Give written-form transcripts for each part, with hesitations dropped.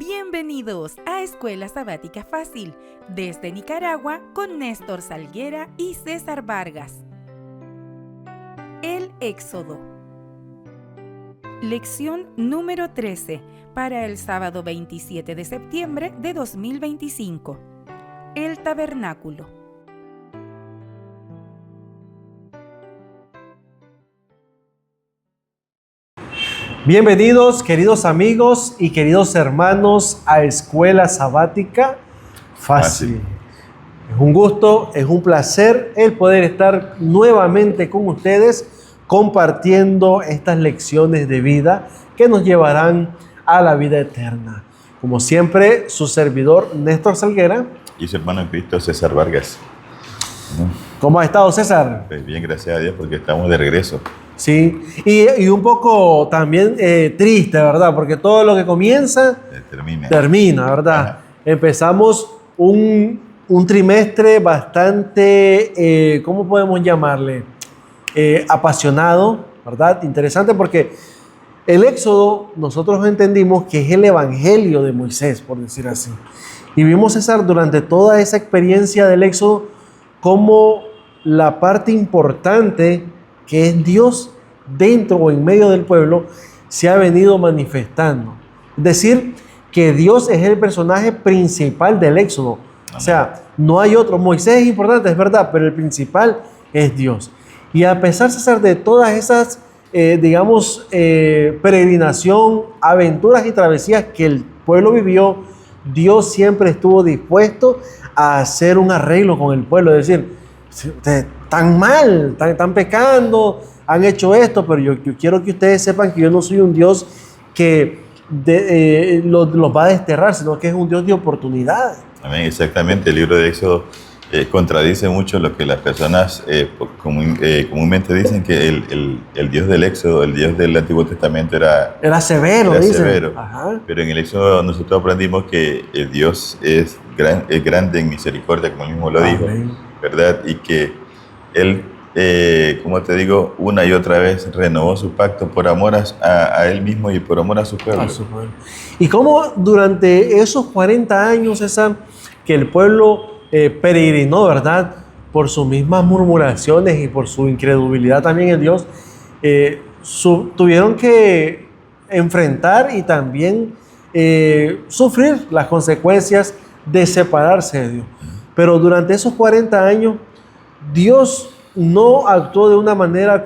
Bienvenidos a Escuela Sabática Fácil, desde Nicaragua con Néstor Salguera y César Vargas. El Éxodo. Lección número 13 para el sábado 27 de septiembre de 2025. El tabernáculo. Bienvenidos, queridos amigos y queridos hermanos, a Escuela Sabática Fácil. Es un gusto, es un placer el poder estar nuevamente con ustedes compartiendo estas lecciones de vida que nos llevarán a la vida eterna. Como siempre, su servidor Néstor Salguera y su hermano en Cristo César Vargas. ¿Cómo ha estado, César? Pues bien, gracias a Dios, porque estamos de regreso. Sí, y un poco también triste, ¿verdad? Porque todo lo que comienza, termina, ¿verdad? Ajá. Empezamos un trimestre bastante, ¿cómo podemos llamarle? Apasionado, ¿verdad? Interesante porque el Éxodo nosotros entendimos que es el Evangelio de Moisés, por decir así. Y vimos, César, durante toda esa experiencia del Éxodo, cómo la parte importante que es Dios dentro o en medio del pueblo se ha venido manifestando. Es decir, que Dios es el personaje principal del Éxodo. Amén. O sea, no hay otro. Moisés es importante, es verdad, pero el principal es Dios. Y a pesar, César, de todas esas, peregrinación, aventuras y travesías que el pueblo vivió, Dios siempre estuvo dispuesto a hacer un arreglo con el pueblo. Es decir, tan mal, están pecando, han hecho esto, pero yo quiero que ustedes sepan que yo no soy un Dios que los va a desterrar, sino que es un Dios de oportunidades. Amén, exactamente. El libro de Éxodo contradice mucho lo que las personas comúnmente dicen, que el Dios del Éxodo, el Dios del Antiguo Testamento era severo. Ajá. Pero en el Éxodo nosotros aprendimos que el Dios es grande en misericordia, como él mismo lo dijo, ¿verdad? Y que Él, como te digo, una y otra vez renovó su pacto por amor a Él mismo y por amor a su pueblo. Y cómo durante esos 40 años, César, que el pueblo peregrinó, ¿verdad? Por sus mismas murmuraciones y por su incredulidad también en Dios, tuvieron que enfrentar y también sufrir las consecuencias de separarse de Dios. Pero durante esos 40 años, Dios no actuó de una manera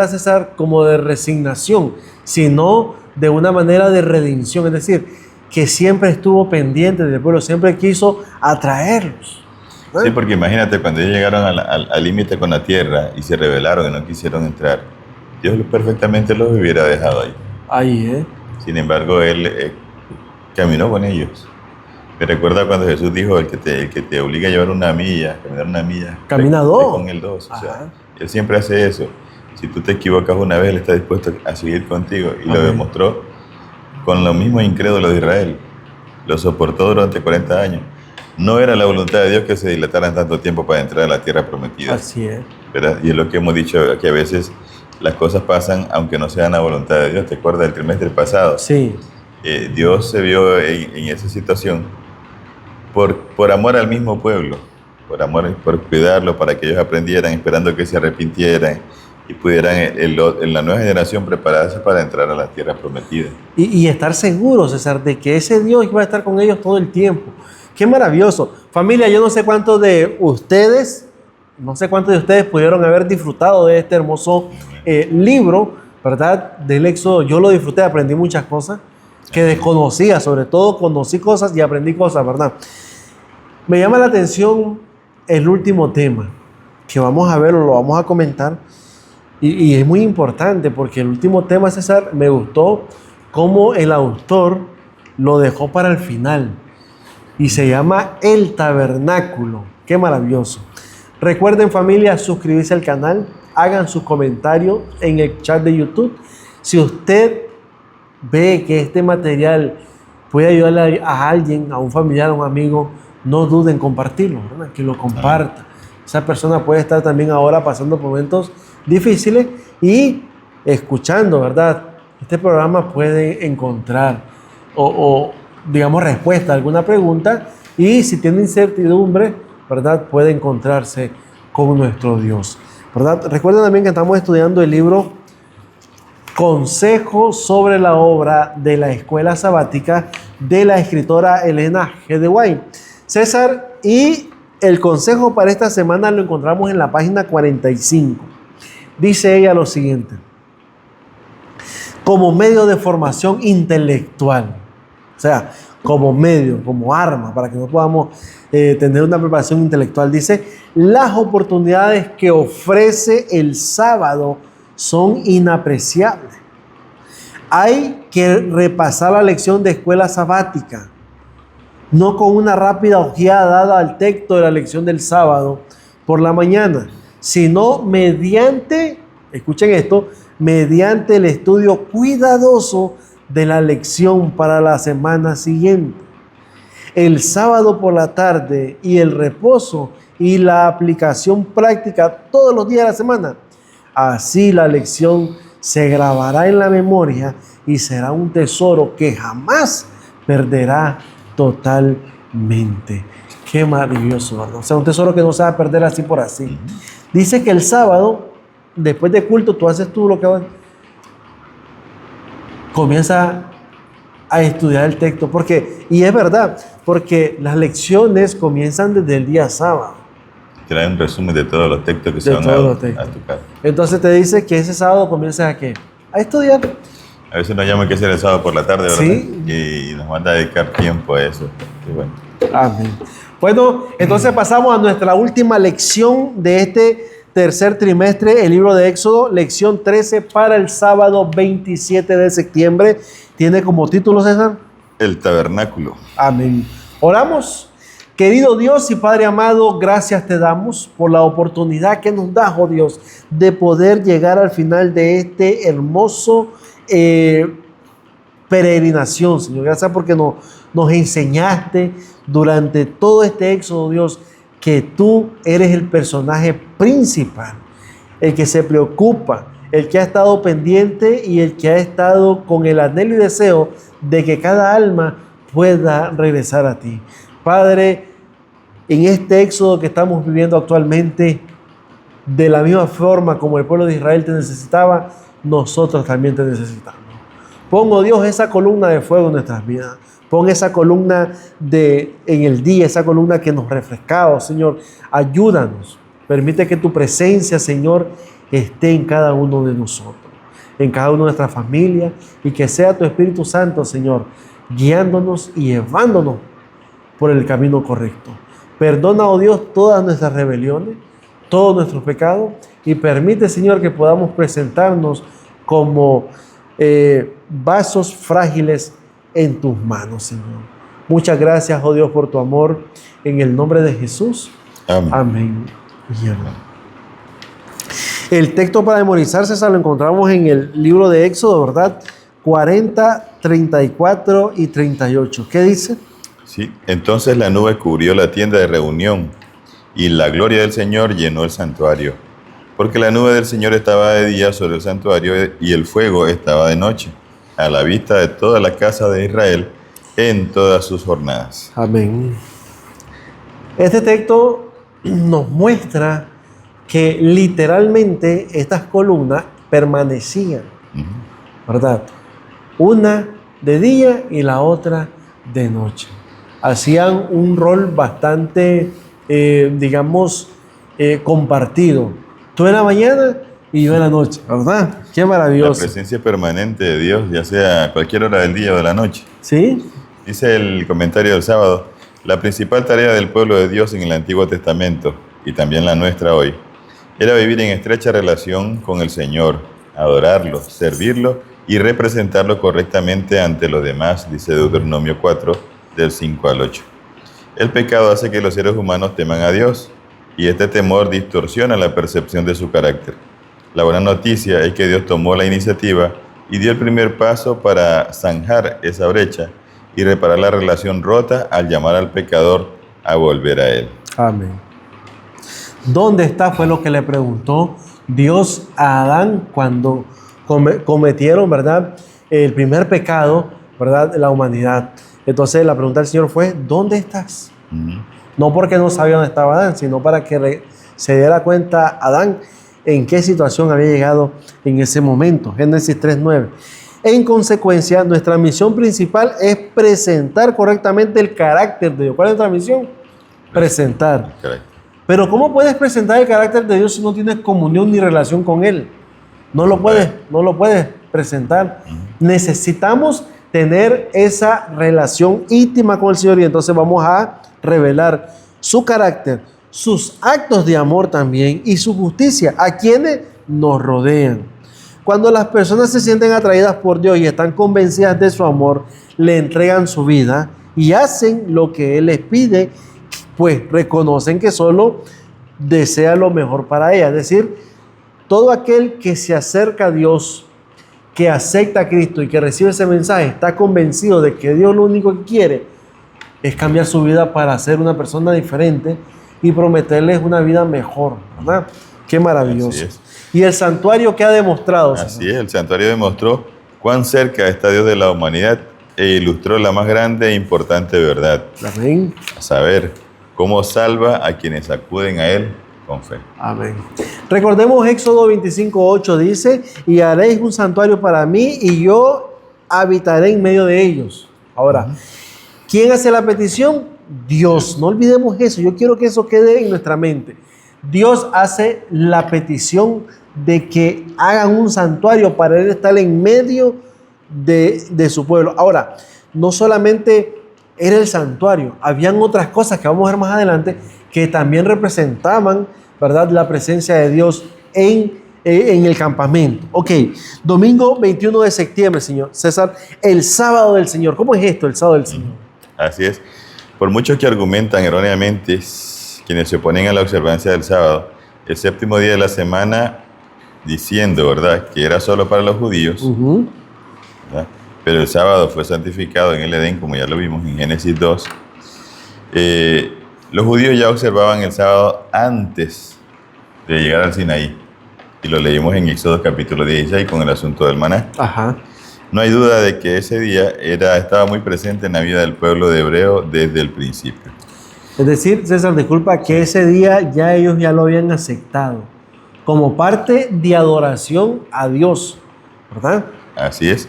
César, como de resignación, sino de una manera de redención. Es decir, que siempre estuvo pendiente del pueblo, siempre quiso atraerlos. ¿Eh? Sí, porque imagínate, cuando ellos llegaron al límite con la tierra y se rebelaron y no quisieron entrar, Dios perfectamente los hubiera dejado ahí. Sin embargo, Él caminó con ellos. Me recuerda cuando Jesús dijo, el que te obliga a llevar caminar una milla, camina dos. Con él dos. O sea, Él siempre hace eso. Si tú te equivocas una vez, Él está dispuesto a seguir contigo. Y lo demostró con los mismos incrédulos de Israel. Lo soportó durante 40 años. No era la voluntad de Dios que se dilataran tanto tiempo para entrar a la tierra prometida. Así es. ¿Verdad? Y es lo que hemos dicho, que a veces las cosas pasan aunque no sean la voluntad de Dios. ¿Te acuerdas del trimestre pasado? Sí. Dios se vio en esa situación por amor al mismo pueblo, por cuidarlo, para que ellos aprendieran, esperando que se arrepintieran y pudieran en la nueva generación prepararse para entrar a la tierra prometida. Y estar seguros, César, de que ese Dios iba a estar con ellos todo el tiempo. ¡Qué maravilloso! Familia, yo no sé cuántos de ustedes pudieron haber disfrutado de este hermoso libro, ¿verdad? Del Éxodo. Yo lo disfruté, aprendí muchas cosas que desconocía, sobre todo conocí cosas y aprendí cosas, ¿verdad? Me llama la atención el último tema, que vamos a ver o lo vamos a comentar, y es muy importante porque el último tema, César, me gustó cómo el autor lo dejó para el final, y se llama El Tabernáculo. ¡Qué maravilloso! Recuerden, familia, suscribirse al canal, hagan sus comentarios en el chat de YouTube. Si usted ve que este material puede ayudarle a alguien, a un familiar, a un amigo, no duden en compartirlo, ¿verdad? Que lo comparta. Esa persona puede estar también ahora pasando por momentos difíciles y escuchando, ¿verdad? Este programa puede encontrar digamos, respuesta a alguna pregunta, y si tiene incertidumbre, ¿verdad?, puede encontrarse con nuestro Dios, ¿verdad? Recuerden también que estamos estudiando el libro Consejo sobre la obra de la escuela sabática de la escritora Elena G. de White. César, y el consejo para esta semana lo encontramos en la página 45. Dice ella lo siguiente: como medio de formación intelectual, o sea, como medio, como arma, para que no podamos tener una preparación intelectual. Dice, las oportunidades que ofrece el sábado son inapreciables. Hay que repasar la lección de escuela sabática, no con una rápida ojeada dada al texto de la lección del sábado por la mañana, sino mediante, escuchen esto, mediante el estudio cuidadoso de la lección para la semana siguiente. El sábado por la tarde y el reposo y la aplicación práctica todos los días de la semana. Así la lección se grabará en la memoria y será un tesoro que jamás perderá totalmente. Qué maravilloso, ¿verdad? O sea, un tesoro que no se va a perder así por así. Dice que el sábado, después de culto, tú haces tú lo que vas. Comienza a estudiar el texto, y es verdad, porque las lecciones comienzan desde el día sábado. Trae un resumen de todos los textos que se van a tocar. Entonces te dice que ese sábado comienzas ¿a qué? A estudiar. A veces nos llaman que hacer el sábado por la tarde, ¿verdad? Sí. Y nos van a dedicar tiempo a eso. Y bueno. Amén. Bueno, entonces pasamos a nuestra última lección de este tercer trimestre, el libro de Éxodo, lección 13 para el sábado 27 de septiembre. ¿Tiene como título, César? El tabernáculo. Amén. Oramos. Querido Dios y Padre amado, gracias te damos por la oportunidad que nos das, oh Dios, de poder llegar al final de este hermoso peregrinación, Señor. Gracias porque nos enseñaste durante todo este éxodo, Dios, que tú eres el personaje principal, el que se preocupa, el que ha estado pendiente y el que ha estado con el anhelo y deseo de que cada alma pueda regresar a ti. Padre, en este éxodo que estamos viviendo actualmente, de la misma forma como el pueblo de Israel te necesitaba, nosotros también te necesitamos. Pon, oh Dios, esa columna de fuego en nuestras vidas. Pon esa columna en el día, esa columna que nos refresca, oh Señor. Ayúdanos. Permite que tu presencia, Señor, esté en cada uno de nosotros, en cada una de nuestras familias, y que sea tu Espíritu Santo, Señor, guiándonos y llevándonos por el camino correcto. Perdona, oh Dios, todas nuestras rebeliones, todos nuestros pecados, y permite, Señor, que podamos presentarnos como vasos frágiles en tus manos, Señor. Muchas gracias, oh Dios, por tu amor. En el nombre de Jesús. Amén. Amén y amén. El texto para memorizarse lo encontramos en el libro de Éxodo, ¿verdad? 40, 34 y 38. ¿Qué dice? Sí, entonces la nube cubrió la tienda de reunión y la gloria del Señor llenó el santuario, porque la nube del Señor estaba de día sobre el santuario y el fuego estaba de noche, a la vista de toda la casa de Israel en todas sus jornadas. Amén. Este texto nos muestra que literalmente estas columnas permanecían, ¿verdad? Una de día y la otra de noche. Hacían un rol bastante, compartido. Tú en la mañana y yo en la noche, ¿verdad? Qué maravilloso. La presencia permanente de Dios, ya sea a cualquier hora del día o de la noche. ¿Sí? Dice el comentario del sábado, la principal tarea del pueblo de Dios en el Antiguo Testamento, y también la nuestra hoy, era vivir en estrecha relación con el Señor, adorarlo, servirlo y representarlo correctamente ante los demás, dice Deuteronomio 4, del 5 al 8. El pecado hace que los seres humanos teman a Dios, y este temor distorsiona la percepción de su carácter. La buena noticia es que Dios tomó la iniciativa y dio el primer paso para zanjar esa brecha y reparar la relación rota al llamar al pecador a volver a Él. Amén. ¿Dónde está? Fue lo que le preguntó Dios a Adán cuando cometieron, ¿verdad?, el primer pecado. ¿verdad?, la humanidad. Entonces la pregunta del Señor fue, ¿dónde estás? Ujú. No porque no sabía dónde estaba Adán, sino para que se diera cuenta Adán en qué situación había llegado en ese momento. Génesis 3:9. En consecuencia, nuestra misión principal es presentar correctamente el carácter de Dios. ¿Cuál es nuestra misión? Presentar. Caray. Pero ¿cómo puedes presentar el carácter de Dios si no tienes comunión ni relación con Él? No lo puedes presentar. Necesitamos tener esa relación íntima con el Señor y entonces vamos a revelar su carácter, sus actos de amor también y su justicia a quienes nos rodean. Cuando las personas se sienten atraídas por Dios y están convencidas de su amor, le entregan su vida y hacen lo que Él les pide, pues reconocen que solo desea lo mejor para ella. Es decir, todo aquel que se acerca a Dios, que acepta a Cristo y que recibe ese mensaje, está convencido de que Dios lo único que quiere es cambiar su vida para ser una persona diferente y prometerles una vida mejor, ¿verdad? Qué maravilloso. Así es. Y el santuario que ha demostrado. Así es, el santuario demostró cuán cerca está Dios de la humanidad e ilustró la más grande e importante verdad, Amén. a saber, cómo salva a quienes acuden a Él con fe. Amén. Recordemos Éxodo 25:8 dice, y haréis un santuario para mí y yo habitaré en medio de ellos. Ahora, ¿quién hace la petición? Dios. No olvidemos eso. Yo quiero que eso quede en nuestra mente. Dios hace la petición de que hagan un santuario para Él estar en medio de su pueblo. Ahora, no solamente era el santuario, habían otras cosas que vamos a ver más adelante que también representaban, ¿verdad?, la presencia de Dios en el campamento. Ok, domingo 21 de septiembre, señor César, el sábado del Señor. ¿Cómo es esto, el sábado del Señor? Así es. Por muchos que argumentan erróneamente, quienes se oponen a la observancia del sábado, el séptimo día de la semana, diciendo, ¿verdad?, que era solo para los judíos, ¿verdad? Pero el sábado fue santificado en el Edén, como ya lo vimos en Génesis 2. Los judíos ya observaban el sábado antes de llegar al Sinaí, y lo leímos en Éxodo capítulo 16 con el asunto del maná. Ajá. No hay duda de que ese día estaba muy presente en la vida del pueblo de hebreo desde el principio. Es decir, César, disculpa, que ese día ya ellos ya lo habían aceptado como parte de adoración a Dios, ¿verdad? Así es.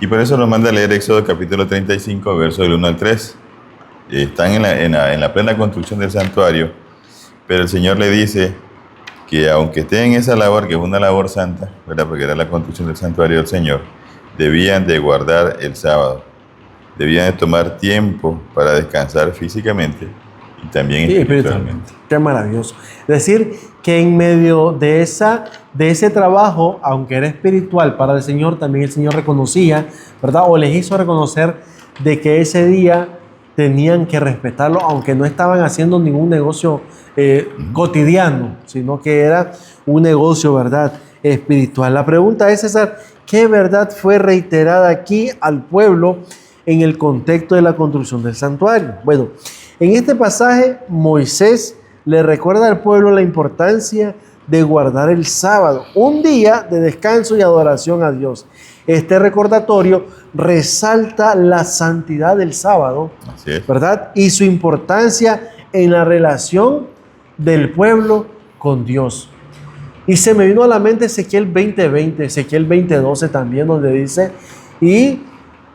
Y por eso nos manda a leer Éxodo capítulo 35, versos del 1 al 3. Están en la plena construcción del santuario, pero el Señor le dice que aunque estén en esa labor, que es una labor santa, ¿verdad?, porque era la construcción del santuario del Señor, debían de guardar el sábado, debían de tomar tiempo para descansar físicamente y también espiritualmente. Qué maravilloso. Es decir, que en medio de ese trabajo, aunque era espiritual para el Señor, también el Señor reconocía, ¿verdad?, o les hizo reconocer de que ese día tenían que respetarlo, aunque no estaban haciendo ningún negocio cotidiano, sino que era un negocio, ¿verdad?, espiritual. La pregunta es, César, ¿qué verdad fue reiterada aquí al pueblo en el contexto de la construcción del santuario? Bueno, en este pasaje Moisés le recuerda al pueblo la importancia de guardar el sábado, un día de descanso y adoración a Dios. Este recordatorio resalta la santidad del sábado, Así es. ¿verdad?, y su importancia en la relación del pueblo con Dios. Y se me vino a la mente Ezequiel 20:20, Ezequiel 20:12 también, donde dice, y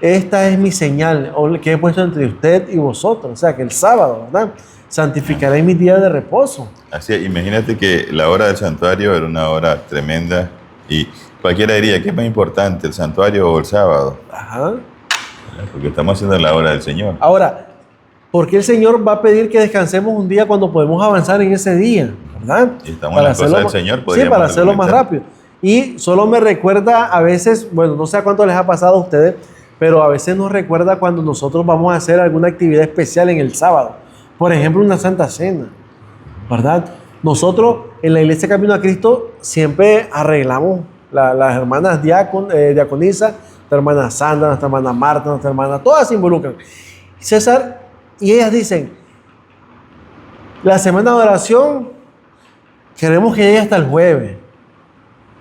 esta es mi señal que he puesto entre usted y vosotros. O sea, que el sábado, ¿verdad?, santificaréis mis días de reposo. Así es. Imagínate que la hora del santuario era una hora tremenda y cualquiera diría, ¿qué es más importante, el santuario o el sábado? Ajá. Porque estamos haciendo la hora del Señor. Ahora, ¿por qué el Señor va a pedir que descansemos un día cuando podemos avanzar en ese día? ¿Verdad? Y estamos en las cosas del Señor. Sí, para hacerlo más rápido. Y solo me recuerda a veces, bueno, no sé a cuánto les ha pasado a ustedes, pero a veces nos recuerda cuando nosotros vamos a hacer alguna actividad especial en el sábado. Por ejemplo, una Santa Cena, ¿verdad? Nosotros en la Iglesia Camino a Cristo siempre arreglamos las hermanas diaconisas, nuestra hermana Sandra, nuestra hermana Marta, nuestra hermana, todas se involucran. César, y ellas dicen, la semana de oración queremos que llegue hasta el jueves.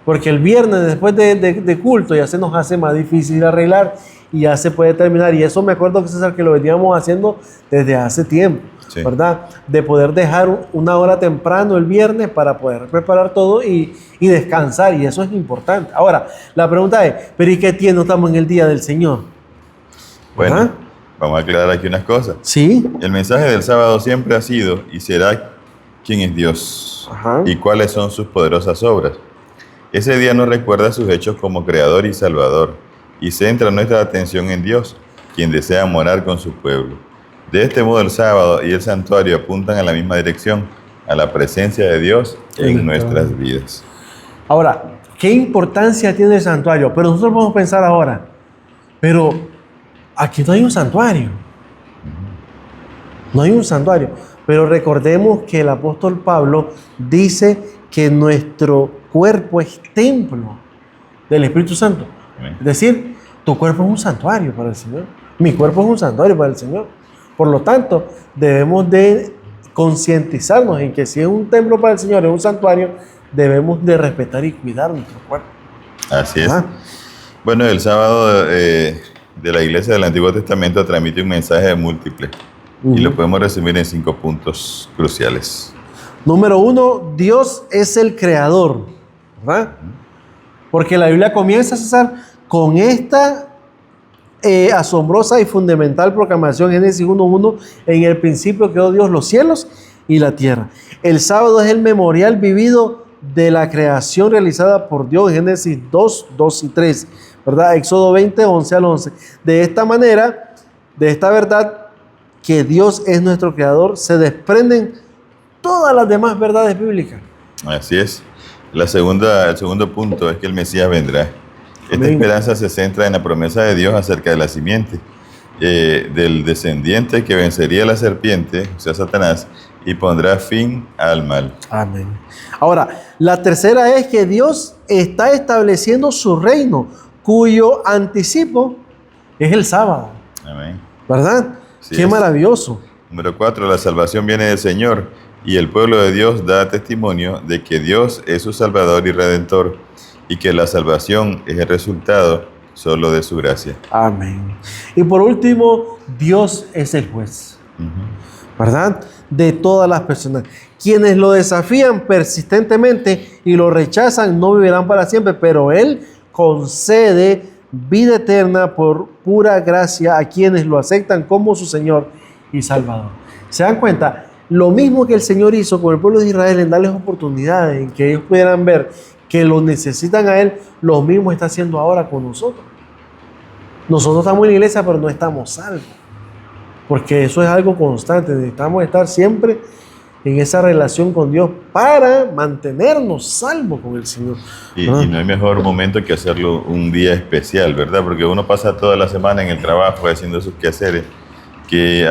Porque el viernes después de culto ya se nos hace más difícil arreglar y ya se puede terminar. Y eso me acuerdo que César, que lo veníamos haciendo desde hace tiempo, sí, ¿verdad? De poder dejar una hora temprano el viernes para poder preparar todo y descansar. Y eso es importante. Ahora, la pregunta es, ¿pero y qué tiene? No estamos en el día del Señor. Bueno, ¿verdad? Vamos a aclarar aquí unas cosas. Sí. El mensaje del sábado siempre ha sido y será quién es Dios. Ajá. Y cuáles son sus poderosas obras. Ese día nos recuerda sus hechos como Creador y Salvador y centra nuestra atención en Dios, quien desea morar con su pueblo. De este modo el sábado y el santuario apuntan a la misma dirección, a la presencia de Dios en nuestras vidas. Ahora, ¿qué importancia tiene el santuario? Pero nosotros podemos pensar ahora, pero aquí no hay un santuario. No hay un santuario. Pero recordemos que el apóstol Pablo dice que nuestro cuerpo es templo del Espíritu Santo. Amén. Es decir, tu cuerpo es un santuario para el Señor. Mi cuerpo es un santuario para el Señor. Por lo tanto, debemos de concientizarnos en que si es un templo para el Señor, es un santuario, debemos de respetar y cuidar nuestro cuerpo. Así es. Bueno, el sábado de la Iglesia del Antiguo Testamento transmite un mensaje múltiple. Y lo podemos resumir en 5 puntos cruciales. Número 1, Dios es el creador, ¿verdad? Porque la Biblia comienza, César, con esta asombrosa y fundamental proclamación, Génesis 1:1, en el principio creó Dios los cielos y la tierra. El sábado es el memorial vivido de la creación realizada por Dios, Génesis 2 y 3, ¿verdad? Éxodo 20, 11 al 11. De esta manera, de esta verdad, que Dios es nuestro creador, se desprenden todas las demás verdades bíblicas. Así es. El segundo punto es que el Mesías vendrá. Esta esperanza se centra en la promesa de Dios acerca de la simiente, del descendiente que vencería a la serpiente, o sea, Satanás, y pondrá fin al mal. Amén. Ahora, la tercera es que Dios está estableciendo su reino, cuyo anticipo es el sábado. Amén. ¿Verdad? Sí, qué maravilloso. Número 4, la salvación viene del Señor y el pueblo de Dios da testimonio de que Dios es su Salvador y Redentor y que la salvación es el resultado solo de su gracia. Amén. Y por último, Dios es el juez, ¿verdad? De todas las personas. Quienes lo desafían persistentemente y lo rechazan no vivirán para siempre, pero Él concede vida eterna por pura gracia a quienes lo aceptan como su Señor y Salvador. ¿Se dan cuenta? Lo mismo que el Señor hizo con el pueblo de Israel en darles oportunidades, en que ellos pudieran ver que lo necesitan a Él, lo mismo está haciendo ahora con nosotros. Nosotros estamos en la iglesia, pero no estamos salvos, porque eso es algo constante. Necesitamos estar siempre en esa relación con Dios para mantenernos salvos con el Señor. Y no hay mejor momento que hacerlo un día especial, ¿verdad? Porque uno pasa toda la semana en el trabajo haciendo sus quehaceres, que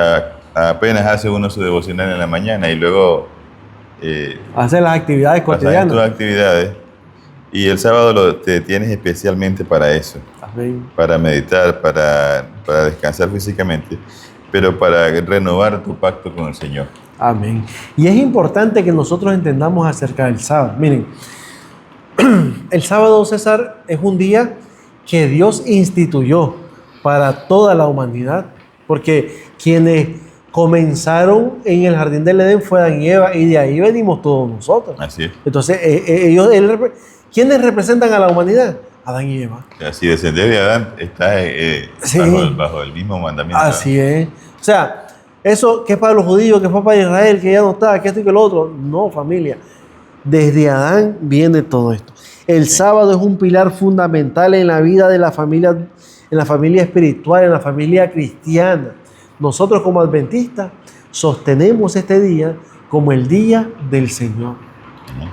apenas hace uno su devocional en la mañana y luego hace las actividades cotidianas. Tus actividades. Y el sábado te tienes especialmente para eso. Amén. Para meditar, para descansar físicamente, pero para renovar tu pacto con el Señor. Amén. Y es importante que nosotros entendamos acerca del sábado. Miren, el sábado, César, es un día que Dios instituyó para toda la humanidad, porque quienes comenzaron en el jardín del Edén fue Adán y Eva, y de ahí venimos todos nosotros. Así es. Entonces, ¿quiénes representan a la humanidad? Adán y Eva. O sea, si descendés de Adán, estás bajo el mismo mandamiento. Así es. O sea, eso que es para los judíos, que fue para Israel, que ya no está, que esto y que lo otro. No, familia. Desde Adán viene todo esto. El sábado es un pilar fundamental en la vida de la familia, en la familia espiritual, en la familia cristiana. Nosotros como adventistas sostenemos este día como el día del Señor,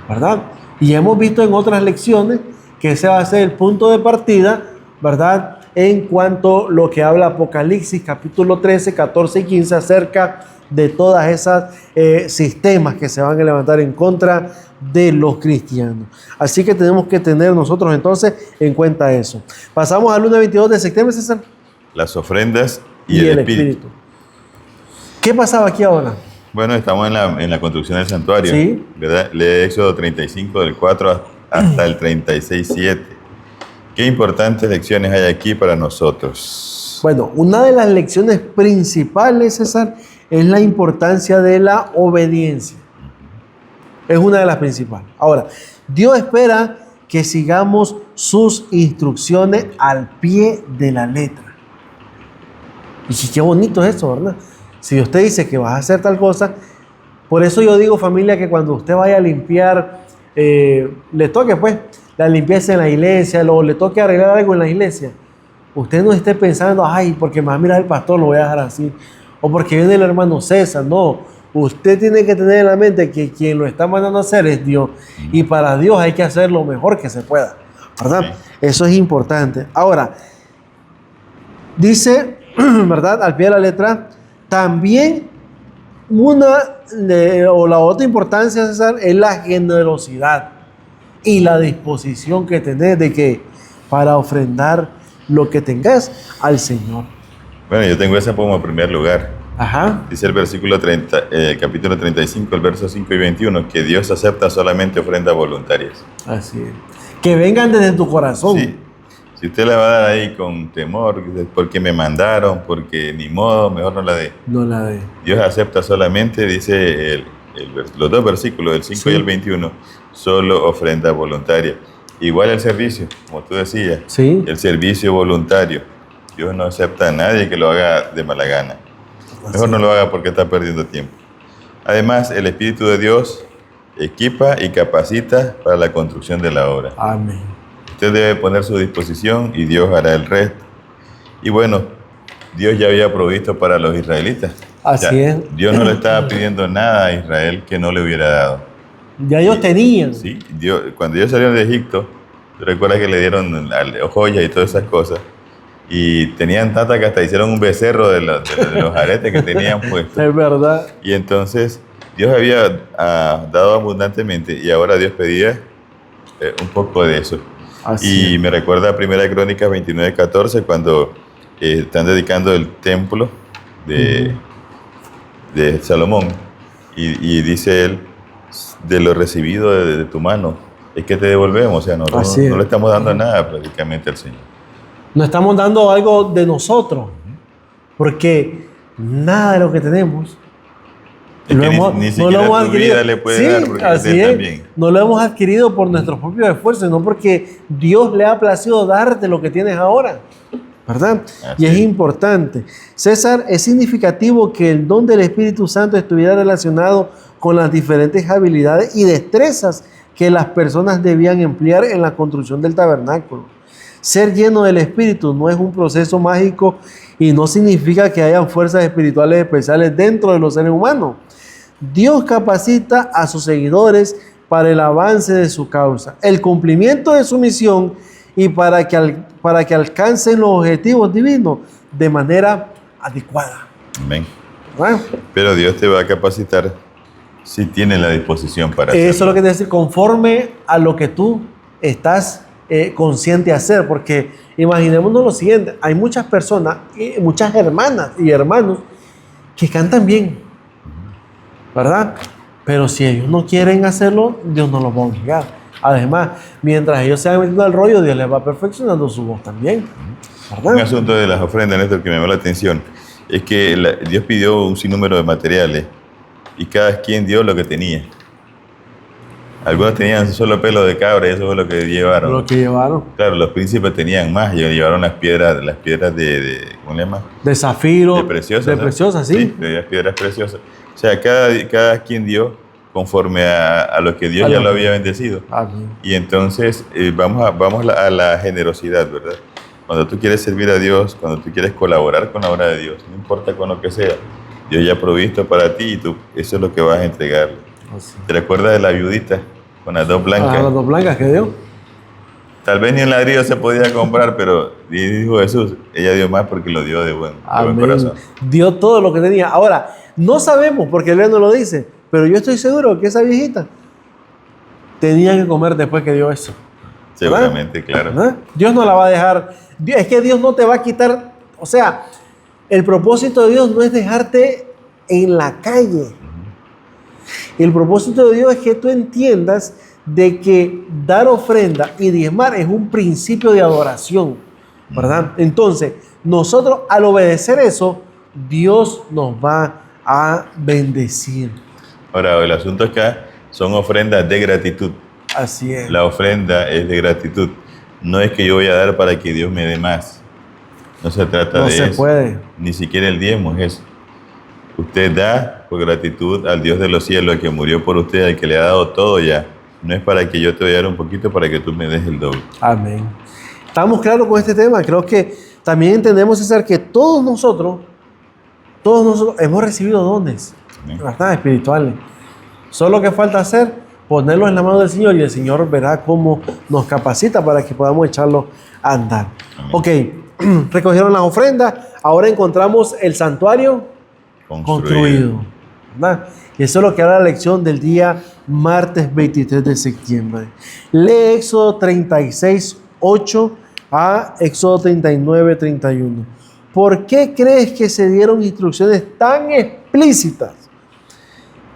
¿verdad? Y hemos visto en otras lecciones que ese va a ser el punto de partida, ¿verdad? En cuanto a lo que habla Apocalipsis, capítulo 13, 14 y 15, acerca de todas esas sistemas que se van a levantar en contra de los cristianos. Así que tenemos que tener nosotros entonces en cuenta eso. Pasamos al lunes 22 de septiembre, César. Las ofrendas y el espíritu. ¿Qué pasaba aquí ahora? Bueno, estamos en la construcción del santuario, ¿sí? ¿Verdad? Lee Éxodo 35 del 4 hasta el 36:7. Qué importantes lecciones hay aquí para nosotros. Bueno, una de las lecciones principales, César, es la importancia de la obediencia. Es una de las principales. Ahora, Dios espera que sigamos sus instrucciones al pie de la letra. Y qué bonito es eso, ¿verdad? Si usted dice que vas a hacer tal cosa, por eso yo digo, familia, que cuando usted vaya a limpiar, le toque pues la limpieza en la iglesia, o le toque arreglar algo en la iglesia, usted no esté pensando, ay, porque me va a mirar el pastor, lo voy a dejar así, o porque viene el hermano César. No, usted tiene que tener en la mente que quien lo está mandando a hacer es Dios, y para Dios hay que hacer lo mejor que se pueda, ¿verdad? Sí. Eso es importante. Ahora, dice, ¿verdad? Al pie de la letra, también la otra importancia, César, es la generosidad y la disposición que tenés para ofrendar lo que tengas al Señor. Bueno, yo tengo esa como primer lugar. Ajá. Dice el versículo 30, capítulo 35, el verso 5 y 21, que Dios acepta solamente ofrendas voluntarias. Así es. Que vengan desde tu corazón. Sí. Si usted la va a dar ahí con temor, porque me mandaron, porque ni modo, mejor no la dé. No la dé. Dios acepta solamente, dice los dos versículos, el 5 y el 21, solo ofrenda voluntaria. Igual el servicio, como tú decías, sí. El servicio voluntario. Dios no acepta a nadie que lo haga de mala gana. Mejor no lo haga porque está perdiendo tiempo. Además, el Espíritu de Dios equipa y capacita para la construcción de la obra. Amén. Usted debe poner su disposición y Dios hará el resto. Y bueno, Dios ya había provisto para los israelitas. Así es. Dios no le estaba pidiendo nada a Israel que no le hubiera dado. Ya ellos tenían. Sí, cuando ellos salieron de Egipto, recuerda que le dieron joyas y todas esas cosas. Y tenían tanta que hasta hicieron un becerro de los aretes que tenían puestos. Es verdad. Y entonces Dios había dado abundantemente y ahora Dios pedía un poco de eso. Así. Y me recuerda a 1 Crónicas 29:14 cuando están dedicando el templo de Salomón y dice él, de lo recibido de tu mano es que te devolvemos. O sea, no le estamos dando nada prácticamente al Señor. No estamos dando algo de nosotros, porque nada de lo que tenemos ni siquiera tu vida le puede dar, porque así es. También. No lo hemos adquirido por nuestros propios esfuerzos, sino porque Dios le ha placido darte lo que tienes ahora, ¿verdad? Así. Y es importante. César, es significativo que el don del Espíritu Santo estuviera relacionado con las diferentes habilidades y destrezas que las personas debían emplear en la construcción del tabernáculo. Ser lleno del Espíritu no es un proceso mágico y no significa que hayan fuerzas espirituales especiales dentro de los seres humanos. Dios capacita a sus seguidores para el avance de su causa, el cumplimiento de su misión y para que alcancen los objetivos divinos de manera adecuada. Amén. Bueno. Pero Dios te va a capacitar si tienes la disposición para hacerlo. Eso es lo que te dice, conforme a lo que tú estás consciente de hacer, porque imaginémonos lo siguiente, hay muchas personas, muchas hermanas y hermanos que cantan bien, ¿verdad? Pero si ellos no quieren hacerlo, Dios no los va a obligar. Además, mientras ellos se van metiendo al rollo, Dios les va perfeccionando su voz también, ¿verdad? Un asunto de las ofrendas, Néstor, que me llamó la atención, es que Dios pidió un sinnúmero de materiales y cada quien dio lo que tenía. Algunos tenían solo pelo de cabra y eso fue lo que llevaron. Lo que llevaron. Claro, los príncipes tenían más, llevaron las piedras de ¿cómo le llama? De zafiro. De preciosas. De preciosas, sí. Sí, de piedras preciosas. O sea, cada quien dio conforme a lo que Dios ya lo había bendecido. Y entonces vamos a la generosidad, ¿verdad? Cuando tú quieres servir a Dios, cuando tú quieres colaborar con la obra de Dios, no importa con lo que sea, Dios ya ha provisto para ti y tú, eso es lo que vas a entregarle. ¿Te recuerdas de la viudita con las dos blancas? Las dos blancas que dio. Tal vez ni en ladrillo se podía comprar, pero dijo Jesús, ella dio más porque lo dio de buen corazón. Dio todo lo que tenía. Ahora, no sabemos porque Él no lo dice, pero yo estoy seguro que esa viejita tenía que comer después que dio eso. Seguramente, claro. ¿Verdad? Dios no la va a dejar. Es que Dios no te va a quitar. O sea, el propósito de Dios no es dejarte en la calle. El propósito de Dios es que tú entiendas de que dar ofrenda y diezmar es un principio de adoración, ¿verdad? Entonces, nosotros al obedecer eso, Dios nos va a bendecir. Ahora, el asunto acá son ofrendas de gratitud. Así es. La ofrenda es de gratitud. No es que yo voy a dar para que Dios me dé más. No se trata de eso. No se puede. Ni siquiera el diezmo es eso. Usted da por gratitud al Dios de los cielos, al que murió por usted, al que le ha dado todo ya. No es para que yo te voy a dar un poquito para que tú me des el doble. Amén. ¿Estamos claros con este tema? Creo que también entendemos, César, que todos nosotros hemos recibido dones, ¿verdad? Espirituales. Solo que falta hacer, ponerlos en la mano del Señor, y el Señor verá cómo nos capacita para que podamos echarlos a andar. Amén. Ok, recogieron las ofrendas, ahora encontramos el santuario construido, ¿verdad? Y eso es lo que era la lección del día martes 23 de septiembre. Lee Éxodo 36, 8 a Éxodo 39, 31. ¿Por qué crees que se dieron instrucciones tan explícitas?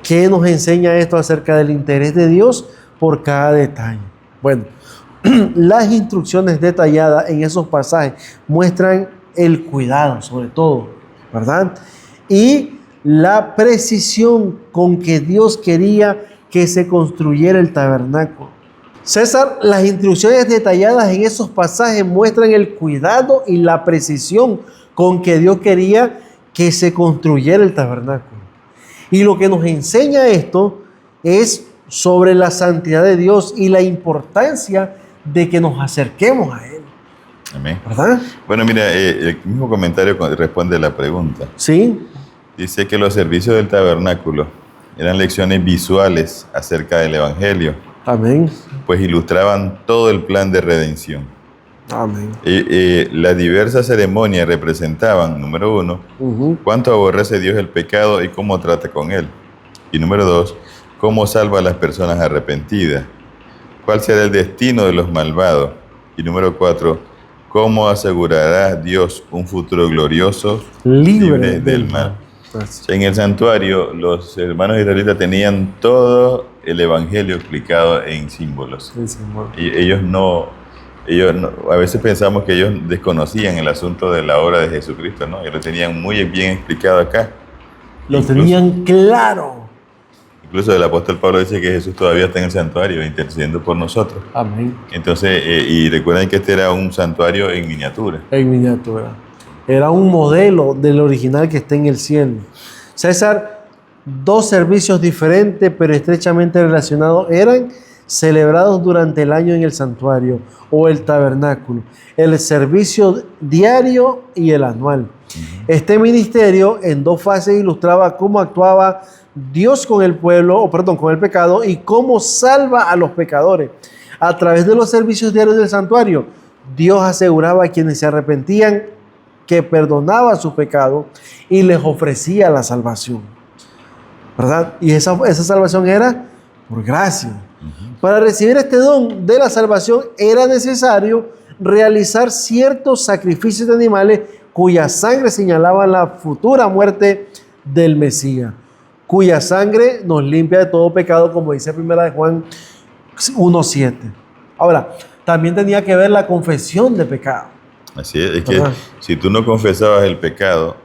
¿Qué nos enseña esto acerca del interés de Dios por cada detalle? Bueno, las instrucciones detalladas en esos pasajes muestran el cuidado, sobre todo, ¿verdad? Y la precisión con que Dios quería que se construyera el tabernáculo. César, las instrucciones detalladas en esos pasajes muestran el cuidado y la precisión con que Dios quería que se construyera el tabernáculo. Y lo que nos enseña esto es sobre la santidad de Dios y la importancia de que nos acerquemos a Él. Amén. ¿Verdad? Bueno, mira, el mismo comentario responde a la pregunta. Sí. Dice que los servicios del tabernáculo eran lecciones visuales acerca del Evangelio, Amén. pues ilustraban todo el plan de redención. Amén. Las diversas ceremonias representaban, número 1, cuánto aborrece Dios el pecado y cómo trata con él. Y número 2, cómo salva a las personas arrepentidas. ¿Cuál será el destino de los malvados? Y número 4, cómo asegurará Dios un futuro glorioso, libre del mal. En el santuario, los hermanos israelitas tenían todo el evangelio explicado en símbolos. Y ellos no, a veces pensamos que ellos desconocían el asunto de la obra de Jesucristo, ¿no? Ellos lo tenían muy bien explicado acá. Lo tenían claro. Incluso el apóstol Pablo dice que Jesús todavía está en el santuario intercediendo por nosotros. Amén. Entonces, y recuerden que este era un santuario en miniatura. En miniatura. Era un modelo del original que está en el cielo. César, dos servicios diferentes pero estrechamente relacionados eran celebrados durante el año en el santuario o el tabernáculo. El servicio diario y el anual. Este ministerio en dos fases ilustraba cómo actuaba Dios con el pueblo, con el pecado, y cómo salva a los pecadores. A través de los servicios diarios del santuario, Dios aseguraba a quienes se arrepentían que perdonaba su pecado y les ofrecía la salvación, ¿verdad? Y esa salvación era por gracia. Para recibir este don de la salvación era necesario realizar ciertos sacrificios de animales cuya sangre señalaba la futura muerte del Mesías, cuya sangre nos limpia de todo pecado, como dice 1 de Juan 1:7. Ahora, también tenía que ver la confesión de pecado. Así es que si tú no confesabas el pecado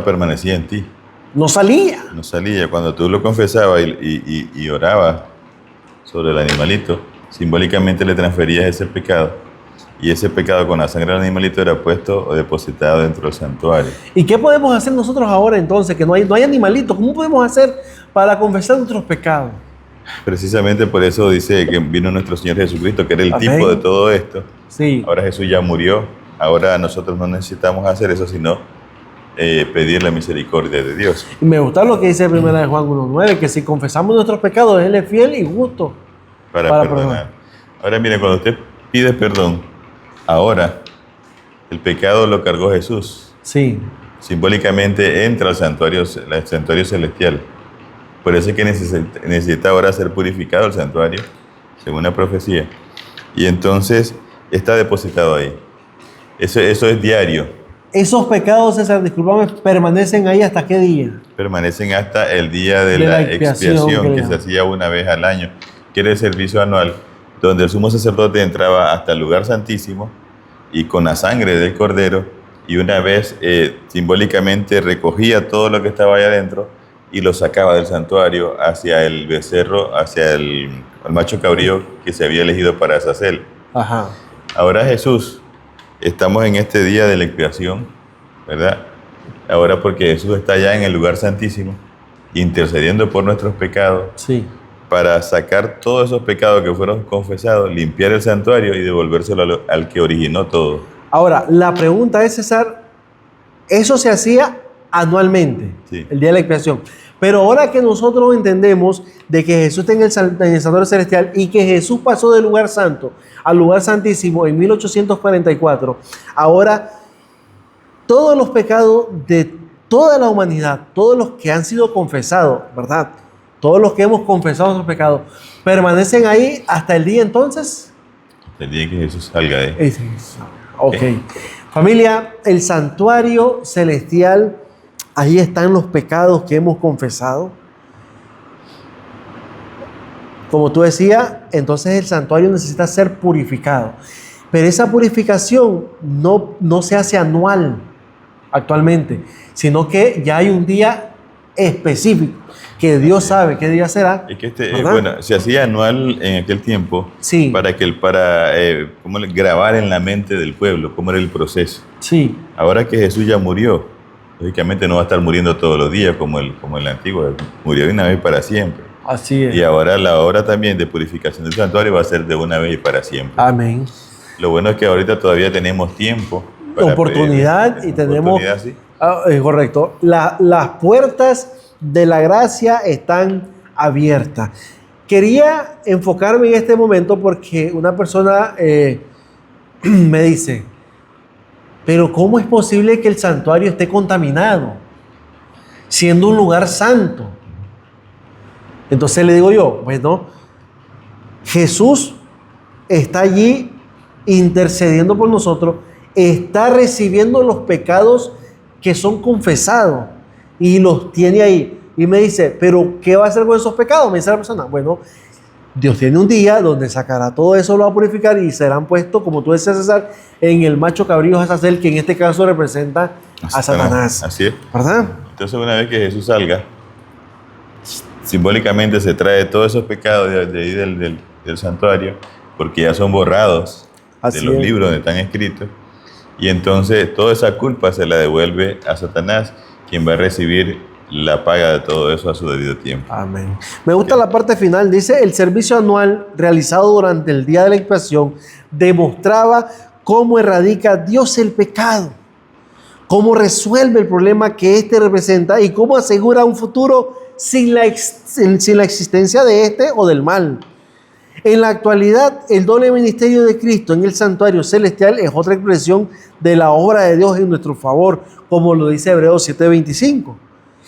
permanecía en ti. No salía. No salía. Cuando tú lo confesabas y orabas sobre el animalito, simbólicamente le transferías ese pecado. Y ese pecado con la sangre del animalito era puesto o depositado dentro del santuario. ¿Y qué podemos hacer nosotros ahora entonces? Que no hay animalitos. ¿Cómo podemos hacer para confesar nuestros pecados? Precisamente por eso dice que vino nuestro Señor Jesucristo, que era el tipo de todo esto. Sí. Ahora Jesús ya murió. Ahora nosotros no necesitamos hacer eso, sino pedir la misericordia de Dios. Y me gusta lo que dice 1 de Juan 1:9, que si confesamos nuestros pecados, Él es fiel y justo para perdonar. Ahora miren, cuando usted pide perdón, ahora el pecado lo cargó Jesús. Sí. Simbólicamente entra al santuario celestial. Por eso es que necesita ahora ser purificado el santuario, según la profecía. Y entonces está depositado ahí. Eso es diario. Esos pecados, César, discúlpame, ¿permanecen ahí hasta qué día? Permanecen hasta el día de la expiación que se hacía una vez al año, que era el servicio anual, donde el sumo sacerdote entraba hasta el lugar santísimo y con la sangre del cordero, y una vez simbólicamente recogía todo lo que estaba ahí adentro y lo sacaba del santuario hacia el becerro, hacia el macho cabrío que se había elegido para esa cel. Ajá. Ahora Jesús, estamos en este día de la expiación, ¿verdad? Ahora porque Jesús está ya en el lugar santísimo, intercediendo por nuestros pecados, Sí. para sacar todos esos pecados que fueron confesados, limpiar el santuario y devolvérselo al que originó todo. Ahora, la pregunta es, César, eso se hacía anualmente, Sí. el día de la expiación. Pero ahora que nosotros entendemos de que Jesús está en el santuario celestial y que Jesús pasó del lugar santo al lugar santísimo en 1844, ahora todos los pecados de toda la humanidad, todos los que han sido confesados, ¿verdad? Todos los que hemos confesado nuestros pecados, ¿permanecen ahí hasta el día entonces? El día que Jesús salga de ahí. Ok. Familia, el santuario celestial, ahí están los pecados que hemos confesado. Como tú decías, entonces el santuario necesita ser purificado. Pero esa purificación no se hace anual actualmente, sino que ya hay un día específico que Dios sabe qué día será. Es que ¿verdad? bueno, se hacía anual en aquel tiempo, Sí. para ¿cómo grabar en la mente del pueblo cómo era el proceso. Sí, Ahora que Jesús ya murió, lógicamente no va a estar muriendo todos los días como el antiguo, murió de una vez para siempre. así es. Y ahora la obra también de ppurificación del santuario va a ser de una vez y para siempre. Amén. Lo bueno es que ahorita todavía tenemos tiempo. para Oportunidad pedir, y tenemos... oportunidad, sí. Correcto. Las puertas de la gracia están abiertas. Quería enfocarme en este momento porque una persona me dice, pero ¿cómo es posible que el santuario esté contaminado siendo un lugar santo? Entonces le digo yo, bueno, Jesús está allí intercediendo por nosotros, está recibiendo los pecados que son confesados y los tiene ahí. Y me dice, ¿pero qué va a hacer con esos pecados? Me dice la persona, bueno, Dios tiene un día donde sacará todo eso, lo va a purificar y serán puestos, como tú decías, César, en el macho cabrío Azazel, que en este caso representa a Satanás. Así es. ¿Verdad? Entonces una vez que Jesús salga, simbólicamente se trae todos esos pecados de ahí del santuario, porque ya son borrados Así de los es. libros donde están escritos. Y entonces toda esa culpa se la devuelve a Satanás, quien va a recibir la paga de todo eso a su debido tiempo. Amén. Me gusta la parte final. Dice, el servicio anual realizado durante el día de la expiación demostraba cómo erradica Dios el pecado, cómo resuelve el problema que éste representa y cómo asegura un futuro sin la existencia de este o del mal. En la actualidad, el doble ministerio de Cristo en el santuario celestial es otra expresión de la obra de Dios en nuestro favor, como lo dice Hebreos 7:25.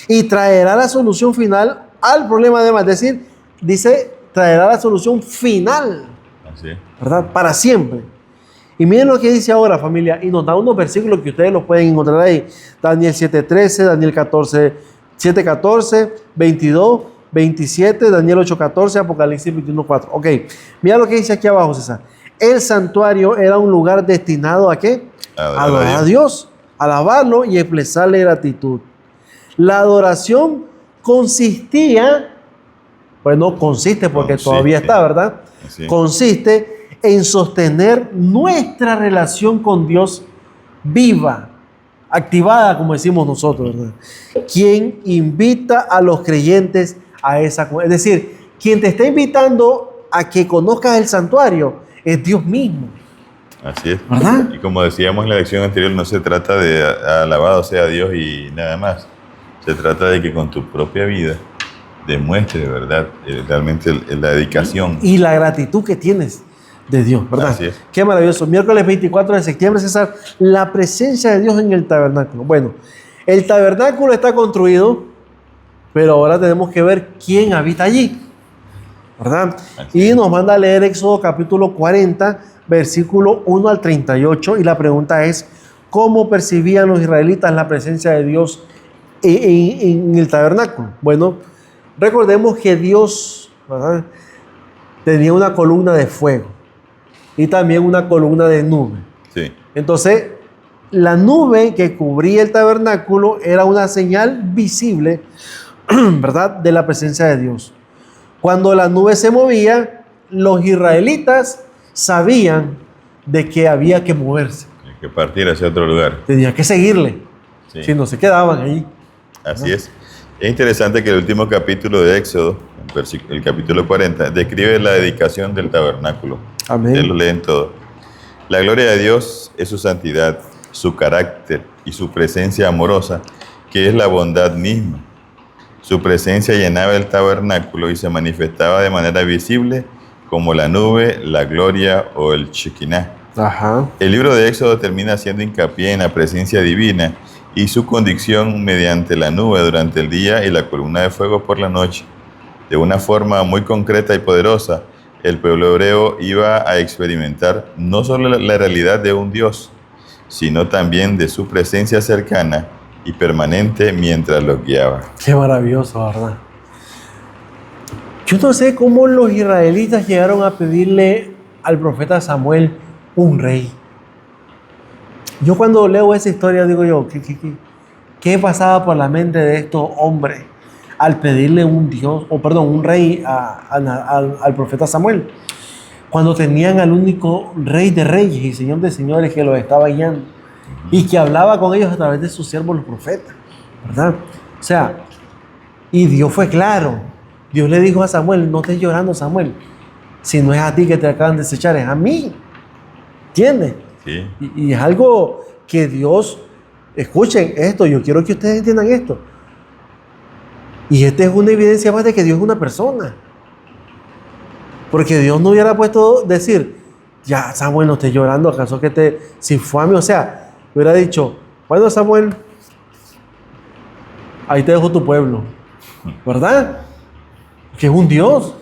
Y traerá la solución final al problema de mal. Es decir, dice, traerá la solución final, Así es. ¿verdad? Para siempre. Y miren lo que dice ahora, familia, y nos da unos versículos que ustedes los pueden encontrar ahí. Daniel 7:13, Daniel 7:14, 22, 27, Daniel 8:14, Apocalipsis 21:4. Ok, mira lo que dice aquí abajo, César. El santuario era un lugar destinado ¿a qué? Adorar a Dios, alabarlo y expresarle gratitud. La adoración consiste porque todavía está, ¿verdad? Así es. Consiste en sostener nuestra relación con Dios viva, activada, como decimos nosotros, ¿verdad? Quien invita a los creyentes a esa... Es decir, quien te está invitando a que conozcas el santuario es Dios mismo. Así es. ¿Verdad? Y como decíamos en la lección anterior, no se trata de alabado sea Dios y nada más. Se trata de que con tu propia vida demuestres, de verdad, realmente la dedicación. Y la gratitud que tienes de Dios, ¿verdad? Así es. Qué maravilloso. Miércoles 24 de septiembre, César, la presencia de Dios en el tabernáculo. Bueno, el tabernáculo está construido, pero ahora tenemos que ver quién habita allí, ¿verdad? Así Y es. nos manda a leer Éxodo capítulo 40, versículo 1 al 38, y la pregunta es, ¿cómo percibían los israelitas la presencia de Dios en el tabernáculo? Bueno, recordemos que Dios, ¿verdad?, tenía una columna de fuego y también una columna de nube. Sí. Entonces, la nube que cubría el tabernáculo era una señal visible, ¿verdad?, de la presencia de Dios. Cuando la nube se movía, los israelitas sabían de que había que moverse. Hay que partir hacia otro lugar. Tenía que seguirle. Sí. Si no, se quedaban ahí. Así es. Es interesante que el último capítulo de Éxodo, el capítulo 40, describe la dedicación del tabernáculo. Amén. Ustedes lo leen todo. La gloria de Dios es su santidad, su carácter y su presencia amorosa, que es la bondad misma. Su presencia llenaba el tabernáculo y se manifestaba de manera visible como la nube, la gloria o el Shekinah. Ajá. El libro de Éxodo termina haciendo hincapié en la presencia divina y su condición mediante la nube durante el día y la columna de fuego por la noche. De una forma muy concreta y poderosa, el pueblo hebreo iba a experimentar no solo la realidad de un Dios, sino también de su presencia cercana y permanente mientras los guiaba. Qué maravilloso, ¿verdad? Yo no sé cómo los israelitas llegaron a pedirle al profeta Samuel un rey. Yo cuando leo esa historia digo yo, ¿qué pasaba por la mente de estos hombres al pedirle un rey al profeta Samuel? Cuando tenían al único rey de reyes y señor de señores que los estaba guiando y que hablaba con ellos a través de sus siervos los profetas, ¿verdad? O sea, y Dios fue claro. Dios le dijo a Samuel, no estés llorando, Samuel. Si no es a ti que te acaban de desechar, es a mí. ¿Entiendes? Sí. Y es algo que Dios, escuchen esto, yo quiero que ustedes entiendan esto. Y esta es una evidencia más de que Dios es una persona. Porque Dios no hubiera puesto decir, ya Samuel, no estés llorando, acaso que te, si fue a mí, o sea, hubiera dicho, bueno Samuel, ahí te dejo tu pueblo, ¿verdad? Que es un Dios.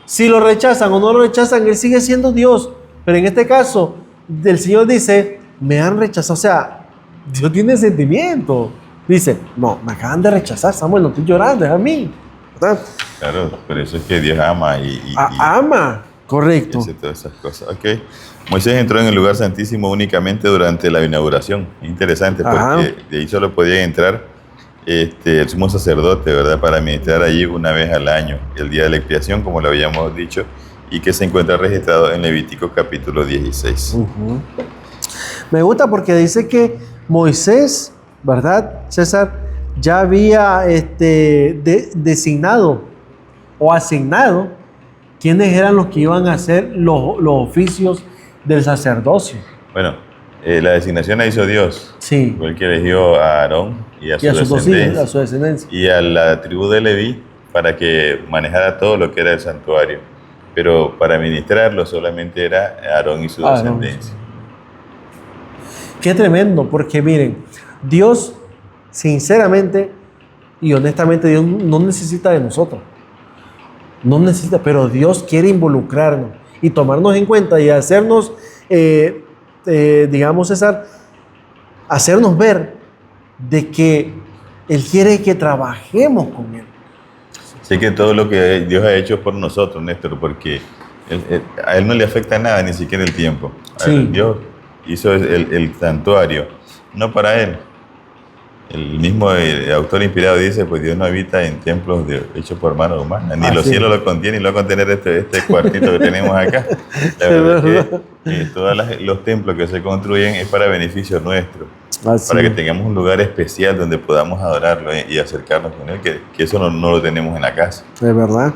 Si lo rechazan o no lo rechazan, Él sigue siendo Dios. Pero en este caso, el Señor dice, me han rechazado. O sea, Dios tiene sentimiento. Dice, no, me acaban de rechazar, Samuel, no estoy llorando, es a mí. ¿Verdad? Claro, por eso es que Dios ama ama, correcto. y hace todas esas cosas. Okay. Moisés entró en el lugar santísimo únicamente durante la inauguración. Es interesante porque Ajá. de ahí solo podía entrar el sumo sacerdote, ¿verdad? Para ministrar allí una vez al año, el día de la expiación, como lo habíamos dicho, y que se encuentra registrado en Levítico capítulo 16. Uh-huh. Me gusta porque dice que Moisés, ¿verdad, César? Ya había designado o asignado quiénes eran los que iban a hacer los oficios del sacerdocio. Bueno, la designación la hizo Dios. Sí. Fue el que eligió a Aarón y a sus dos hijos, a su descendencia. y a la tribu de Leví para que manejara todo lo que era el santuario. Pero para ministrarlo solamente era Aarón y su descendencia. Qué tremendo, porque miren, Dios, sinceramente y honestamente, Dios no necesita de nosotros. No necesita, pero Dios quiere involucrarnos y tomarnos en cuenta y hacernos, digamos, César, hacernos ver de que Él quiere que trabajemos con Él. Sé que todo lo que Dios ha hecho por nosotros, Néstor, porque a Él no le afecta nada, ni siquiera el tiempo. Sí. Dios hizo el santuario, no para Él. El mismo autor inspirado dice, pues Dios no habita en templos hechos por manos humanas, ni los cielos lo contienen, ni lo va a contener este cuartito que tenemos acá. La verdad es que todos los templos que se construyen es para beneficio nuestro, para que tengamos un lugar especial donde podamos adorarlo y acercarnos con Él, que eso no lo tenemos en la casa. De verdad.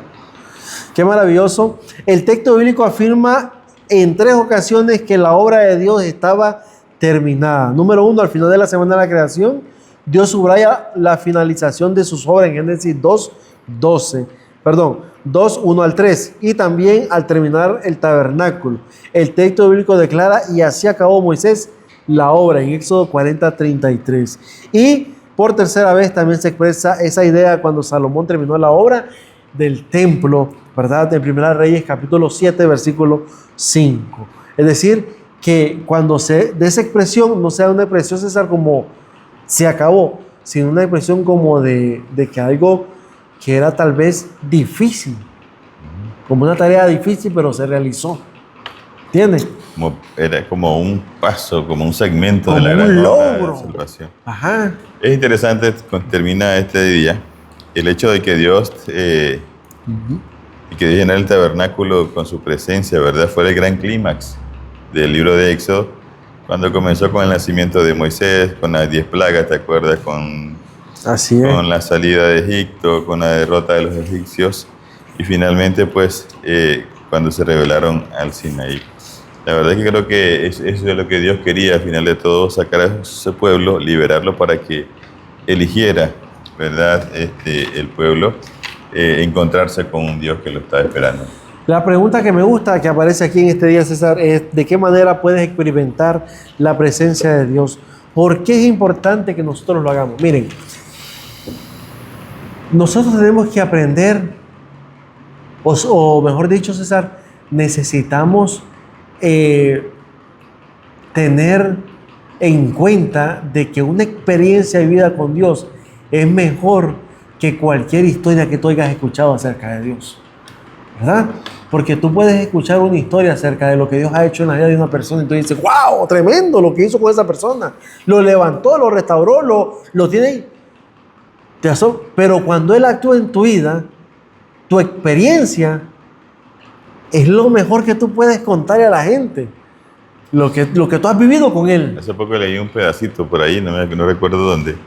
Qué maravilloso. El texto bíblico afirma en 3 ocasiones que la obra de Dios estaba terminada. Número 1, al final de la semana de la creación, Dios subraya la finalización de sus obras en Génesis 2, 1 al 3. Y también al terminar el tabernáculo. El texto bíblico declara, y así acabó Moisés la obra en Éxodo 40, 33. Y por tercera vez también se expresa esa idea cuando Salomón terminó la obra del templo, ¿verdad? En Primera Reyes capítulo 7, versículo 5. Es decir, que cuando se dé esa expresión, no sea una expresión, César, como se acabó, sino una expresión como de que algo que era tal vez difícil, como una tarea difícil, pero se realizó. ¿Entiendes? Era como un paso, como un segmento Como de la gran un obra de logro. la salvación. Ajá. Es interesante, cuando termina este día, el hecho de que Dios y que Dios llenara el tabernáculo con su presencia, ¿verdad? Fue el gran clímax del libro de Éxodo, cuando comenzó con el nacimiento de Moisés, con las 10 plagas, ¿te acuerdas? Así es. Con la salida de Egipto, con la derrota de los egipcios, y finalmente, pues, cuando se rebelaron al Sinaí. La verdad es que creo que eso es lo que Dios quería, al final de todo, sacar a ese pueblo, liberarlo para que eligiera, ¿verdad? El pueblo, encontrarse con un Dios que lo estaba esperando. La pregunta que me gusta que aparece aquí en este día, César, es ¿de qué manera puedes experimentar la presencia de Dios? ¿Por qué es importante que nosotros lo hagamos? Miren, nosotros tenemos que aprender, o mejor dicho, César, necesitamos tener en cuenta de que una experiencia vivida con Dios es mejor que cualquier historia que tú hayas escuchado acerca de Dios, ¿verdad? Porque tú puedes escuchar una historia acerca de lo que Dios ha hecho en la vida de una persona y tú dices, wow, tremendo lo que hizo con esa persona. Lo levantó, lo restauró, lo tiene. Pero cuando Él actúa en tu vida, tu experiencia es lo mejor que tú puedes contarle a la gente. Lo que tú has vivido con Él. Hace poco leí un pedacito por ahí, no recuerdo dónde,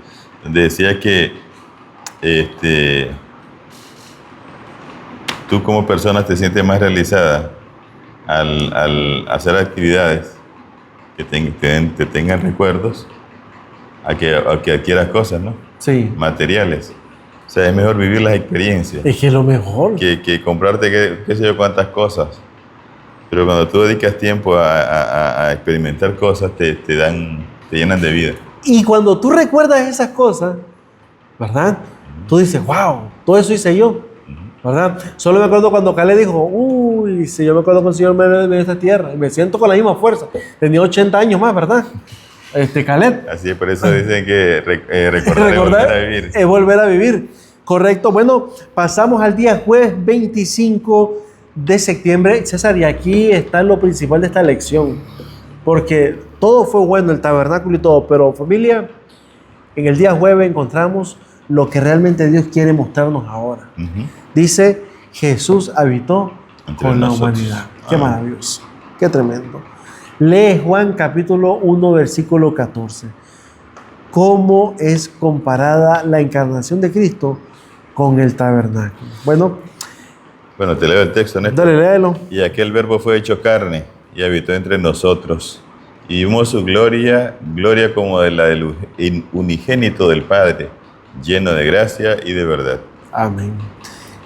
donde decía que tú como persona te sientes más realizada al hacer actividades que te tengan recuerdos a que adquieras cosas, ¿no? Sí. Materiales. O sea, es mejor vivir las experiencias Es que es lo mejor. que comprarte qué sé yo cuántas cosas. Pero cuando tú dedicas tiempo a experimentar cosas, te llenan de vida. Y cuando tú recuerdas esas cosas, ¿verdad? Tú dices, wow, todo eso hice yo, ¿verdad? Solo me acuerdo cuando Caleb dijo, uy, si yo me acuerdo con el Señor me dio esta tierra, y me siento con la misma fuerza. Tenía 80 años más, ¿verdad? Caleb. Así es, por eso dicen que recordar es volver a vivir. Es volver a vivir, correcto. Bueno, pasamos al día jueves 25 de septiembre, César, y aquí está lo principal de esta lección, porque todo fue bueno, el tabernáculo y todo, pero familia, en el día jueves encontramos lo que realmente Dios quiere mostrarnos ahora. Dice, Jesús habitó con la humanidad. Qué maravilloso, qué tremendo. Lee Juan capítulo 1, versículo 14. ¿Cómo es comparada la encarnación de Cristo con el tabernáculo? Bueno, te leo el texto, Néstor. Dale, léelo. Y aquel verbo fue hecho carne y habitó entre nosotros. Y vimos su gloria como de la del unigénito del Padre, lleno de gracia y de verdad. Amén.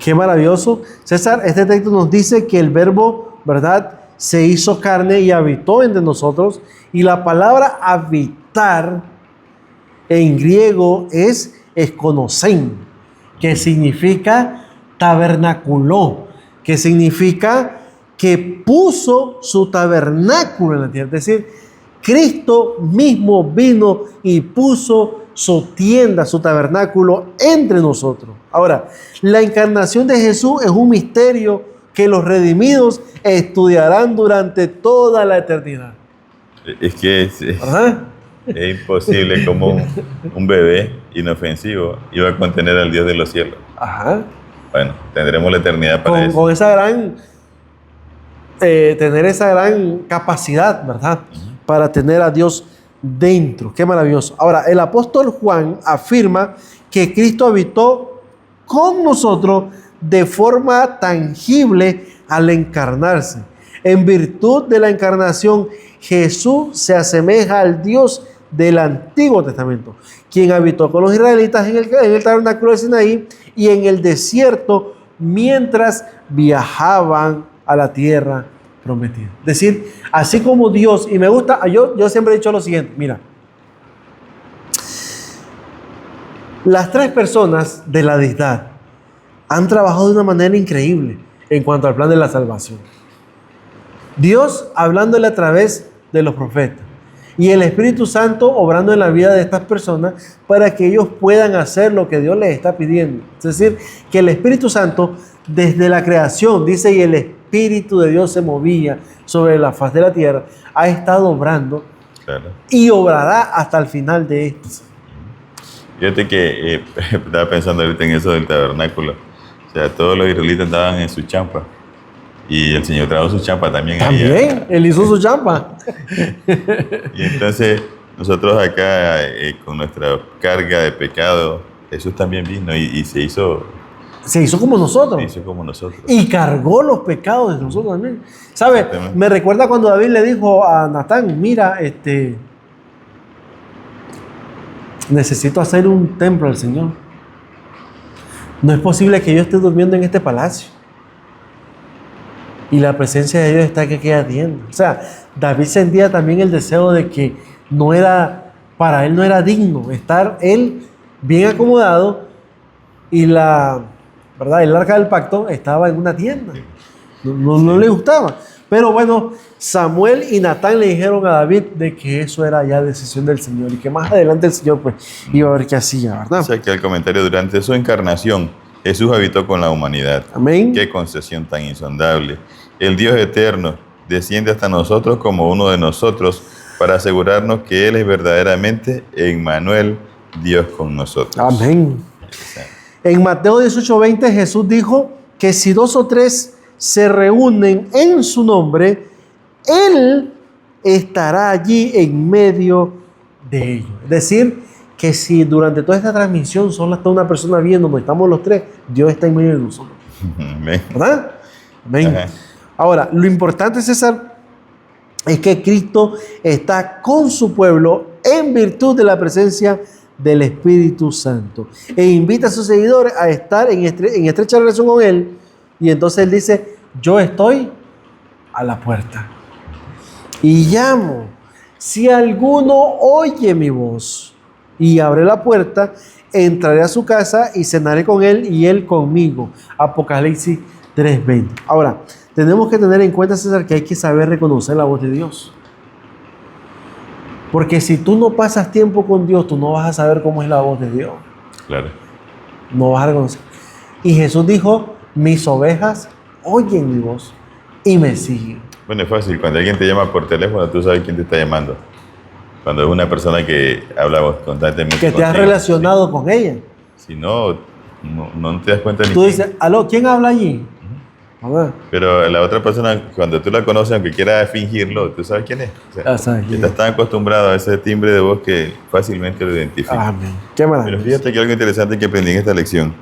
Qué maravilloso. César, este texto nos dice que el verbo, ¿verdad?, se hizo carne y habitó entre nosotros. Y la palabra habitar en griego es esconosen, que significa tabernaculó, que significa que puso su tabernáculo en la tierra. Es decir, Cristo mismo vino y puso su tienda, su tabernáculo entre nosotros. Ahora, la encarnación de Jesús es un misterio que los redimidos estudiarán durante toda la eternidad. Es que es imposible como un bebé inofensivo iba a contener al Dios de los cielos. Ajá. Bueno, tendremos la eternidad para eso. Con esa gran, tener esa gran capacidad, ¿verdad? Para tener a Dios dentro. Qué maravilloso. Ahora, el apóstol Juan afirma que Cristo habitó con nosotros de forma tangible al encarnarse. En virtud de la encarnación, Jesús se asemeja al Dios del Antiguo Testamento, quien habitó con los israelitas en el tabernáculo de Sinaí y en el desierto mientras viajaban a la tierra prometida. Es decir, así como Dios, y me gusta, yo siempre he dicho lo siguiente, mira, las tres personas de la deidad han trabajado de una manera increíble en cuanto al plan de la salvación. Dios hablándole a través de los profetas y el Espíritu Santo obrando en la vida de estas personas para que ellos puedan hacer lo que Dios les está pidiendo. Es decir, que el Espíritu Santo desde la creación, dice, y el Espíritu de Dios se movía sobre la faz de la tierra, ha estado obrando y obrará hasta el final de esto. Fíjate que estaba pensando ahorita en eso del tabernáculo. O sea, todos los israelitas estaban en su champa. Y el Señor trajo su champa también. También, Él hizo su champa. Y entonces, nosotros acá, con nuestra carga de pecado, Jesús también vino y se hizo como nosotros. Se hizo como nosotros. Y cargó los pecados de nosotros también. ¿Sabe? Me recuerda cuando David le dijo a Natán, mira, necesito hacer un templo al Señor. No es posible que yo esté durmiendo en este palacio y la presencia de Dios está aquí ardiendo. O sea, David sentía también el deseo de que para él no era digno estar él bien acomodado y el arca del pacto estaba en una tienda. No le gustaba. Pero bueno, Samuel y Natán le dijeron a David de que eso era ya decisión del Señor y que más adelante el Señor pues iba a ver qué hacía, ¿verdad? O sea que el comentario: durante su encarnación, Jesús habitó con la humanidad. Amén. Qué concesión tan insondable. El Dios eterno desciende hasta nosotros como uno de nosotros para asegurarnos que Él es verdaderamente Emmanuel, Dios con nosotros. Amén. En Mateo 18:20 Jesús dijo que si 2 o 3 se reúnen en su nombre, Él estará allí en medio de ellos. Es decir, que si durante toda esta transmisión solo está una persona viendo, estamos los 3, Dios está en medio de nosotros. Amén. ¿Verdad? Amén. Ajá. Ahora, lo importante, César, es que Cristo está con su pueblo en virtud de la presencia del Espíritu Santo e invita a sus seguidores a estar en estrecha relación con Él. Y entonces Él dice: yo estoy a la puerta y llamo. Si alguno oye mi voz y abre la puerta, entraré a su casa y cenaré con él y él conmigo. Apocalipsis 3:20. Ahora, tenemos que tener en cuenta, César, que hay que saber reconocer la voz de Dios. Porque si tú no pasas tiempo con Dios, tú no vas a saber cómo es la voz de Dios. Claro. No vas a reconocer. Y Jesús dijo: mis ovejas oyen mi voz y me siguen. Bueno, es fácil. Cuando alguien te llama por teléfono, tú sabes quién te está llamando. Cuando es una persona que habla constantemente que te has relacionado con ella. Si no te das cuenta ni tú dices: aló, ¿quién habla allí? Pero la otra persona, cuando tú la conoces, aunque quiera fingirlo, tú sabes quién es. O sea, estás tan acostumbrado a ese timbre de voz que fácilmente lo identificas. Amén. Qué maravilla. Pero fíjate que algo interesante que aprendí en esta lección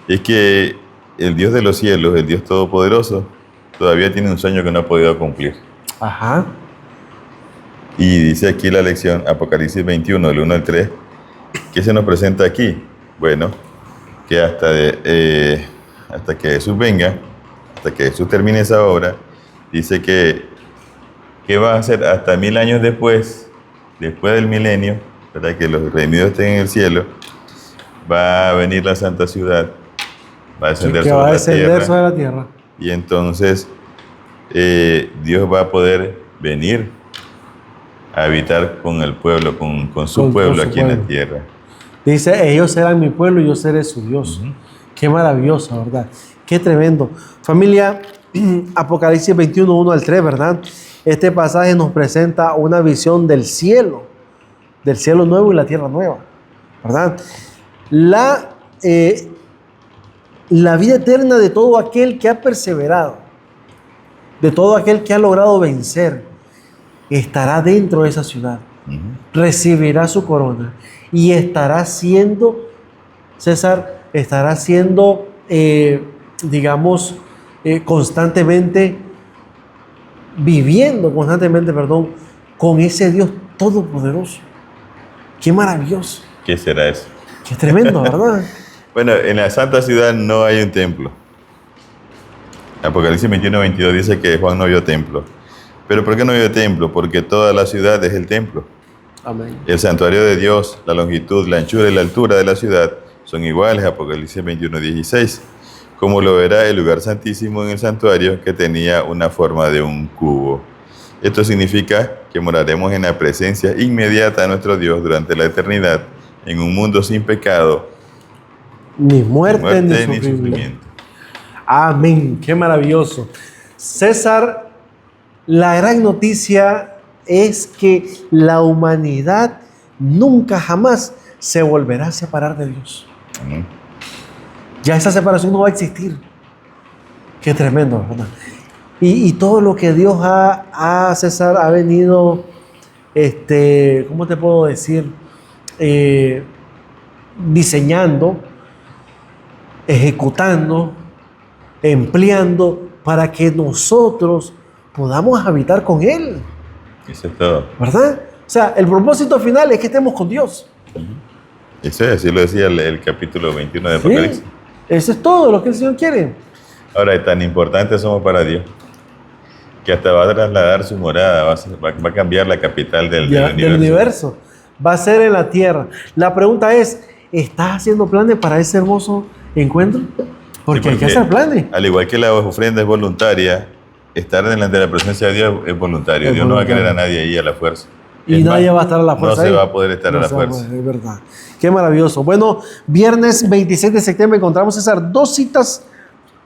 es que el Dios de los cielos, el Dios Todopoderoso, todavía tiene un sueño que no ha podido cumplir. Ajá. Y dice aquí la lección, Apocalipsis 21, del 1 al 3, ¿qué se nos presenta aquí? Bueno, que hasta que Jesús venga, hasta que Jesús termine esa obra, dice que va a ser hasta 1000 años después del milenio, para que los redimidos estén en el cielo, va a venir la santa ciudad, va a descender sobre la tierra. Y entonces Dios va a poder venir a habitar con el pueblo, con su pueblo aquí en la tierra. Dice: ellos serán mi pueblo y yo seré su Dios. Qué maravilloso, ¿verdad? Qué tremendo. Familia, Apocalipsis 21, 1 al 3, ¿verdad? Este pasaje nos presenta una visión del cielo nuevo y la tierra nueva, ¿verdad? La vida eterna de todo aquel que ha perseverado, de todo aquel que ha logrado vencer, estará dentro de esa ciudad. Recibirá su corona y estará siendo, César, viviendo constantemente, con ese Dios todopoderoso. Qué maravilloso. ¿Qué será eso? Qué tremendo, ¿verdad? Bueno, en la santa ciudad no hay un templo. Apocalipsis 21, 22 dice que Juan no vio templo. ¿Pero por qué no vio templo? Porque toda la ciudad es el templo. Amén. El santuario de Dios, la longitud, la anchura y la altura de la ciudad son iguales, Apocalipsis 21, 16. Como lo verá el lugar santísimo en el santuario, que tenía una forma de un cubo. Esto significa que moraremos en la presencia inmediata de nuestro Dios durante la eternidad, en un mundo sin pecado, ni muerte ni sufrimiento. Amén. Qué maravilloso. César, la gran noticia es que la humanidad nunca jamás se volverá a separar de Dios. Amén. Ya esa separación no va a existir. Qué tremendo, ¿verdad? Y todo lo que Dios César, ha venido, ¿cómo te puedo decir? Diseñando, ejecutando, empleando para que nosotros podamos habitar con Él. Eso es todo. ¿Verdad? O sea, el propósito final es que estemos con Dios. Eso es, así lo decía el capítulo 21 de Apocalipsis. Sí, eso es todo lo que el Señor quiere. Ahora, tan importantes somos para Dios que hasta va a trasladar su morada, va a cambiar la capital del universo. Va a ser en la tierra. La pregunta es, ¿estás haciendo planes para ese hermoso encuentro? Porque hay que hacer planes. Al igual que la ofrenda es voluntaria, estar delante de la presencia de Dios es voluntario. Dios no va a querer a nadie ahí a la fuerza. Y nadie va a estar a la fuerza. No se va a poder estar a la fuerza. Es verdad. Qué maravilloso. Bueno, viernes 26 de septiembre encontramos, César, 2 citas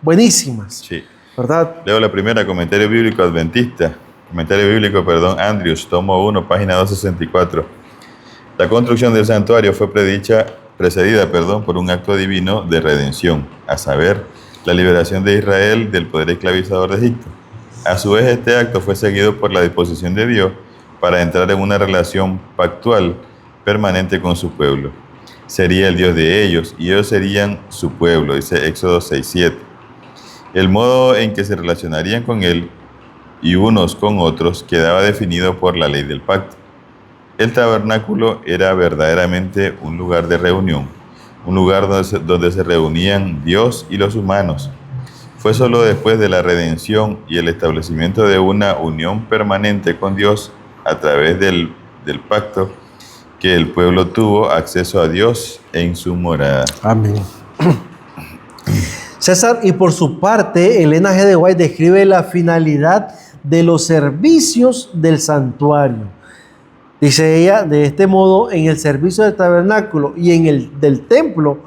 buenísimas. Sí. ¿Verdad? Leo la primera, Comentario Bíblico Adventista. Andrews, tomo 1, página 264. La construcción del santuario fue precedida por un acto divino de redención, a saber, la liberación de Israel del poder esclavizador de Egipto. A su vez, este acto fue seguido por la disposición de Dios para entrar en una relación pactual permanente con su pueblo. Sería el Dios de ellos y ellos serían su pueblo, dice Éxodo 6:7. El modo en que se relacionarían con Él y unos con otros quedaba definido por la ley del pacto. El tabernáculo era verdaderamente un lugar de reunión, un lugar donde se reunían Dios y los humanos. Fue solo después de la redención y el establecimiento de una unión permanente con Dios a través del pacto que el pueblo tuvo acceso a Dios en su morada. Amén. César, y por su parte, Elena G. de White describe la finalidad de los servicios del santuario. Dice ella, de este modo, en el servicio del tabernáculo y en el del templo,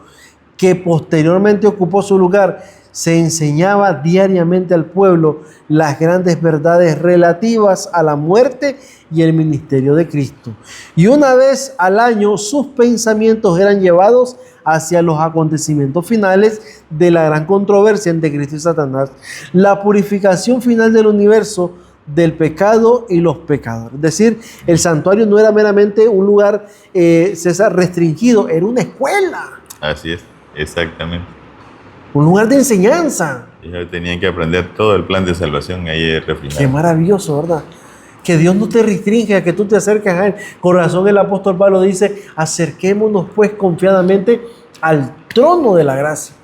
que posteriormente ocupó su lugar, se enseñaba diariamente al pueblo las grandes verdades relativas a la muerte y el ministerio de Cristo. Y una vez al año sus pensamientos eran llevados hacia los acontecimientos finales de la gran controversia entre Cristo y Satanás, la purificación final del universo del pecado y los pecadores. Es decir, el santuario no era meramente un lugar, César, restringido, era una escuela. Así es, exactamente. Un lugar de enseñanza. Ellos tenían que aprender todo el plan de salvación ahí reflejado. Qué maravilloso, ¿verdad? Que Dios no te restringe a que tú te acerques a Él. Con razón el apóstol Pablo dice, acerquémonos pues confiadamente al trono de la gracia.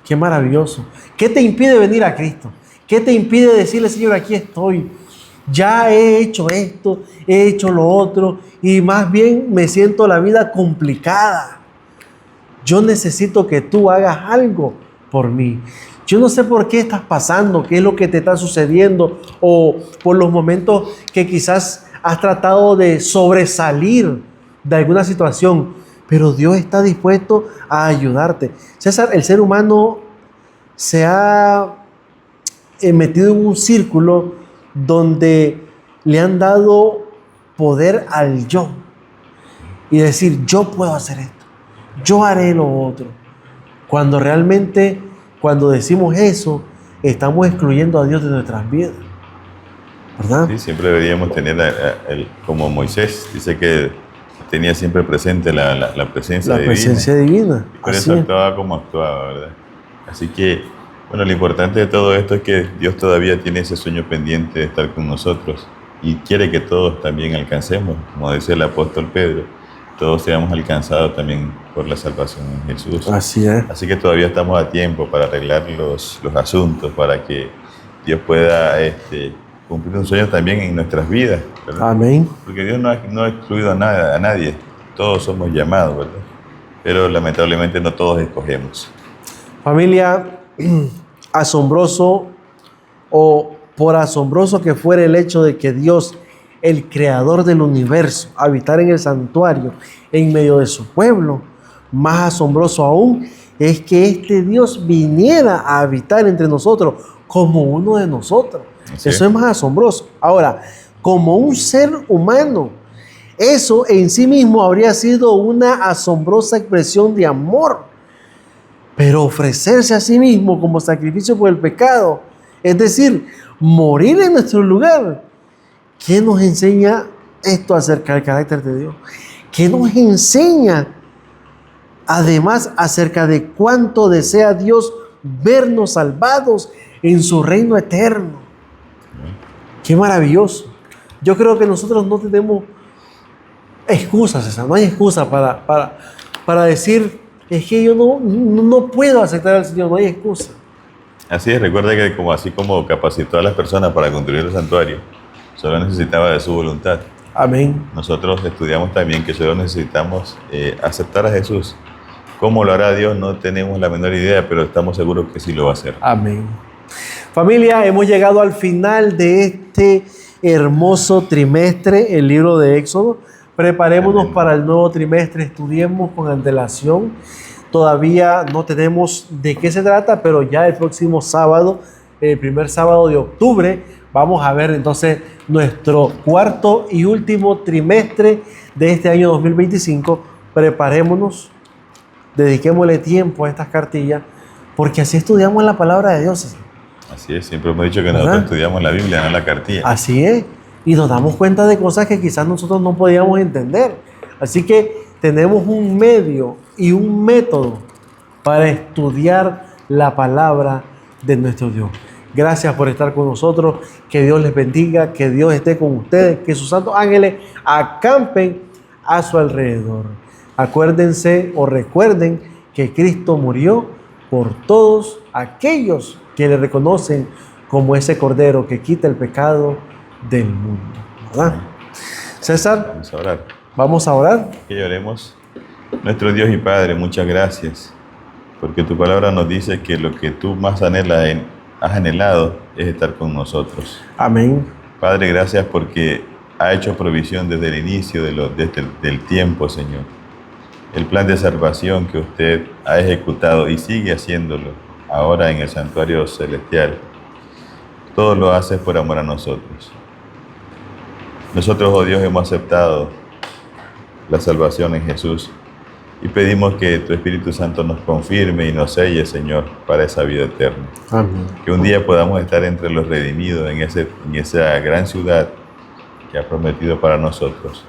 Qué maravilloso. ¿Qué te impide venir a Cristo? ¿Qué te impide decirle, Señor, aquí estoy? Ya he hecho esto, he hecho lo otro y más bien me siento la vida complicada. Yo necesito que tú hagas algo por mí. Yo no sé por qué estás pasando, qué es lo que te está sucediendo o por los momentos que quizás has tratado de sobresalir de alguna situación, pero Dios está dispuesto a ayudarte. César, el ser humano se ha metido en un círculo donde le han dado poder al yo y decir, yo puedo hacer esto, yo haré lo otro. Cuando realmente, cuando decimos eso, estamos excluyendo a Dios de nuestras vidas, ¿verdad? Sí, siempre deberíamos tener, como Moisés, dice que tenía siempre presente la presencia divina. La presencia divina. Y por eso actuaba como actuaba, ¿verdad? Así que, bueno, lo importante de todo esto es que Dios todavía tiene ese sueño pendiente de estar con nosotros y quiere que todos también alcancemos, como dice el apóstol Pedro, todos seamos alcanzados también por la salvación en Jesús. Así es. Así que todavía estamos a tiempo para arreglar los asuntos, para que Dios pueda cumplir un sueño también en nuestras vidas, ¿verdad? Amén. Porque Dios no ha excluido a nadie, todos somos llamados, ¿verdad? Pero lamentablemente no todos escogemos. Familia, asombroso o por asombroso que fuera el hecho de que Dios, el creador del universo, habitara en el santuario en medio de su pueblo, más asombroso aún es que este Dios viniera a habitar entre nosotros como uno de nosotros. Sí. Eso es más asombroso. Ahora, como un ser humano, eso en sí mismo habría sido una asombrosa expresión de amor. Pero ofrecerse a sí mismo como sacrificio por el pecado, es decir, morir en nuestro lugar. ¿Qué nos enseña esto acerca del carácter de Dios? ¿Qué nos enseña además acerca de cuánto desea Dios vernos salvados en su reino eterno? ¡Qué maravilloso! Yo creo que nosotros no tenemos excusas, César. No hay excusa para decir, es que yo no puedo aceptar al Señor, no hay excusa. Así es, recuerda que así como capacitó a las personas para construir el santuario, solo necesitaba de su voluntad. Amén. Nosotros estudiamos también que solo necesitamos aceptar a Jesús. ¿Cómo lo hará Dios? No tenemos la menor idea, pero estamos seguros que sí lo va a hacer. Amén. Familia, hemos llegado al final de este hermoso trimestre, el libro de Éxodo. Preparémonos para el nuevo trimestre, estudiemos con antelación. Todavía no tenemos de qué se trata, pero ya el próximo sábado, el primer sábado de octubre, vamos a ver entonces nuestro cuarto y último trimestre de este año 2025. Preparémonos, dediquémosle tiempo a estas cartillas, porque así estudiamos la palabra de Dios. Así es, siempre hemos dicho que nosotros estudiamos la Biblia, no la cartilla. Así es, y nos damos cuenta de cosas que quizás nosotros no podíamos entender. Así que tenemos un medio y un método para estudiar la palabra de nuestro Dios. Gracias por estar con nosotros, que Dios les bendiga, que Dios esté con ustedes, que sus santos ángeles acampen a su alrededor. Acuérdense o recuerden que Cristo murió por todos aquellos que le reconocen como ese Cordero que quita el pecado del mundo. ¿Verdad? César, Vamos a orar. vamos a orar. Que lloremos. Nuestro Dios y Padre, muchas gracias, porque tu palabra nos dice que lo que tú más has anhelado es estar con nosotros. Amén. Padre, gracias porque ha hecho provisión desde el inicio del tiempo, Señor. El plan de salvación que usted ha ejecutado y sigue haciéndolo ahora en el santuario celestial, todo lo hace por amor a nosotros. Nosotros, oh Dios, hemos aceptado la salvación en Jesús y pedimos que tu Espíritu Santo nos confirme y nos selle, Señor, para esa vida eterna. Amén. Que un día podamos estar entre los redimidos en esa gran ciudad que ha prometido para nosotros.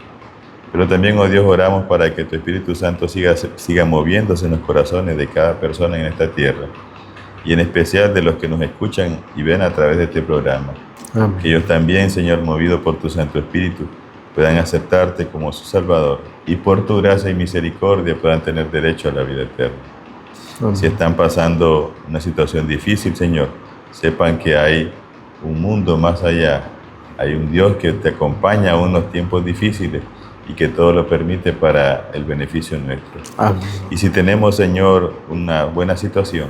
Pero también, oh Dios, oramos para que tu Espíritu Santo siga moviéndose en los corazones de cada persona en esta tierra, y en especial de los que nos escuchan y ven a través de este programa. Amén. Que ellos también, Señor, movidos por tu Santo Espíritu, puedan aceptarte como su Salvador y por tu gracia y misericordia puedan tener derecho a la vida eterna. Amén. Si están pasando una situación difícil, Señor, sepan que hay un mundo más allá, hay un Dios que te acompaña a unos tiempos difíciles y que todo lo permite para el beneficio nuestro. Amén. Y si tenemos, Señor, una buena situación,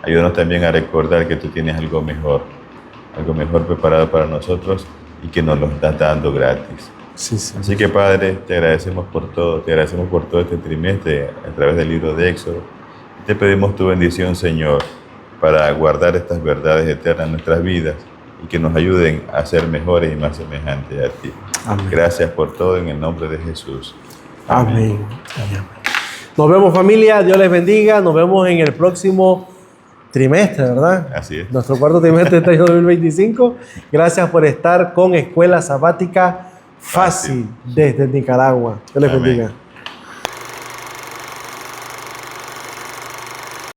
ayúdanos también a recordar que tú tienes algo mejor preparado para nosotros y que nos lo estás dando gratis. Sí, sí. Así que, Padre, te agradecemos por todo este trimestre a través del libro de Éxodo. Te pedimos tu bendición, Señor, para guardar estas verdades eternas en nuestras vidas y que nos ayuden a ser mejores y más semejantes a ti. Amén. Gracias por todo en el nombre de Jesús. Amén. Amén. Nos vemos, familia. Dios les bendiga. Nos vemos en el próximo trimestre, ¿verdad? Así es. Nuestro cuarto trimestre de este año 2025. Gracias por estar con Escuela Sabática Fácil desde Nicaragua. Dios les Amén. bendiga.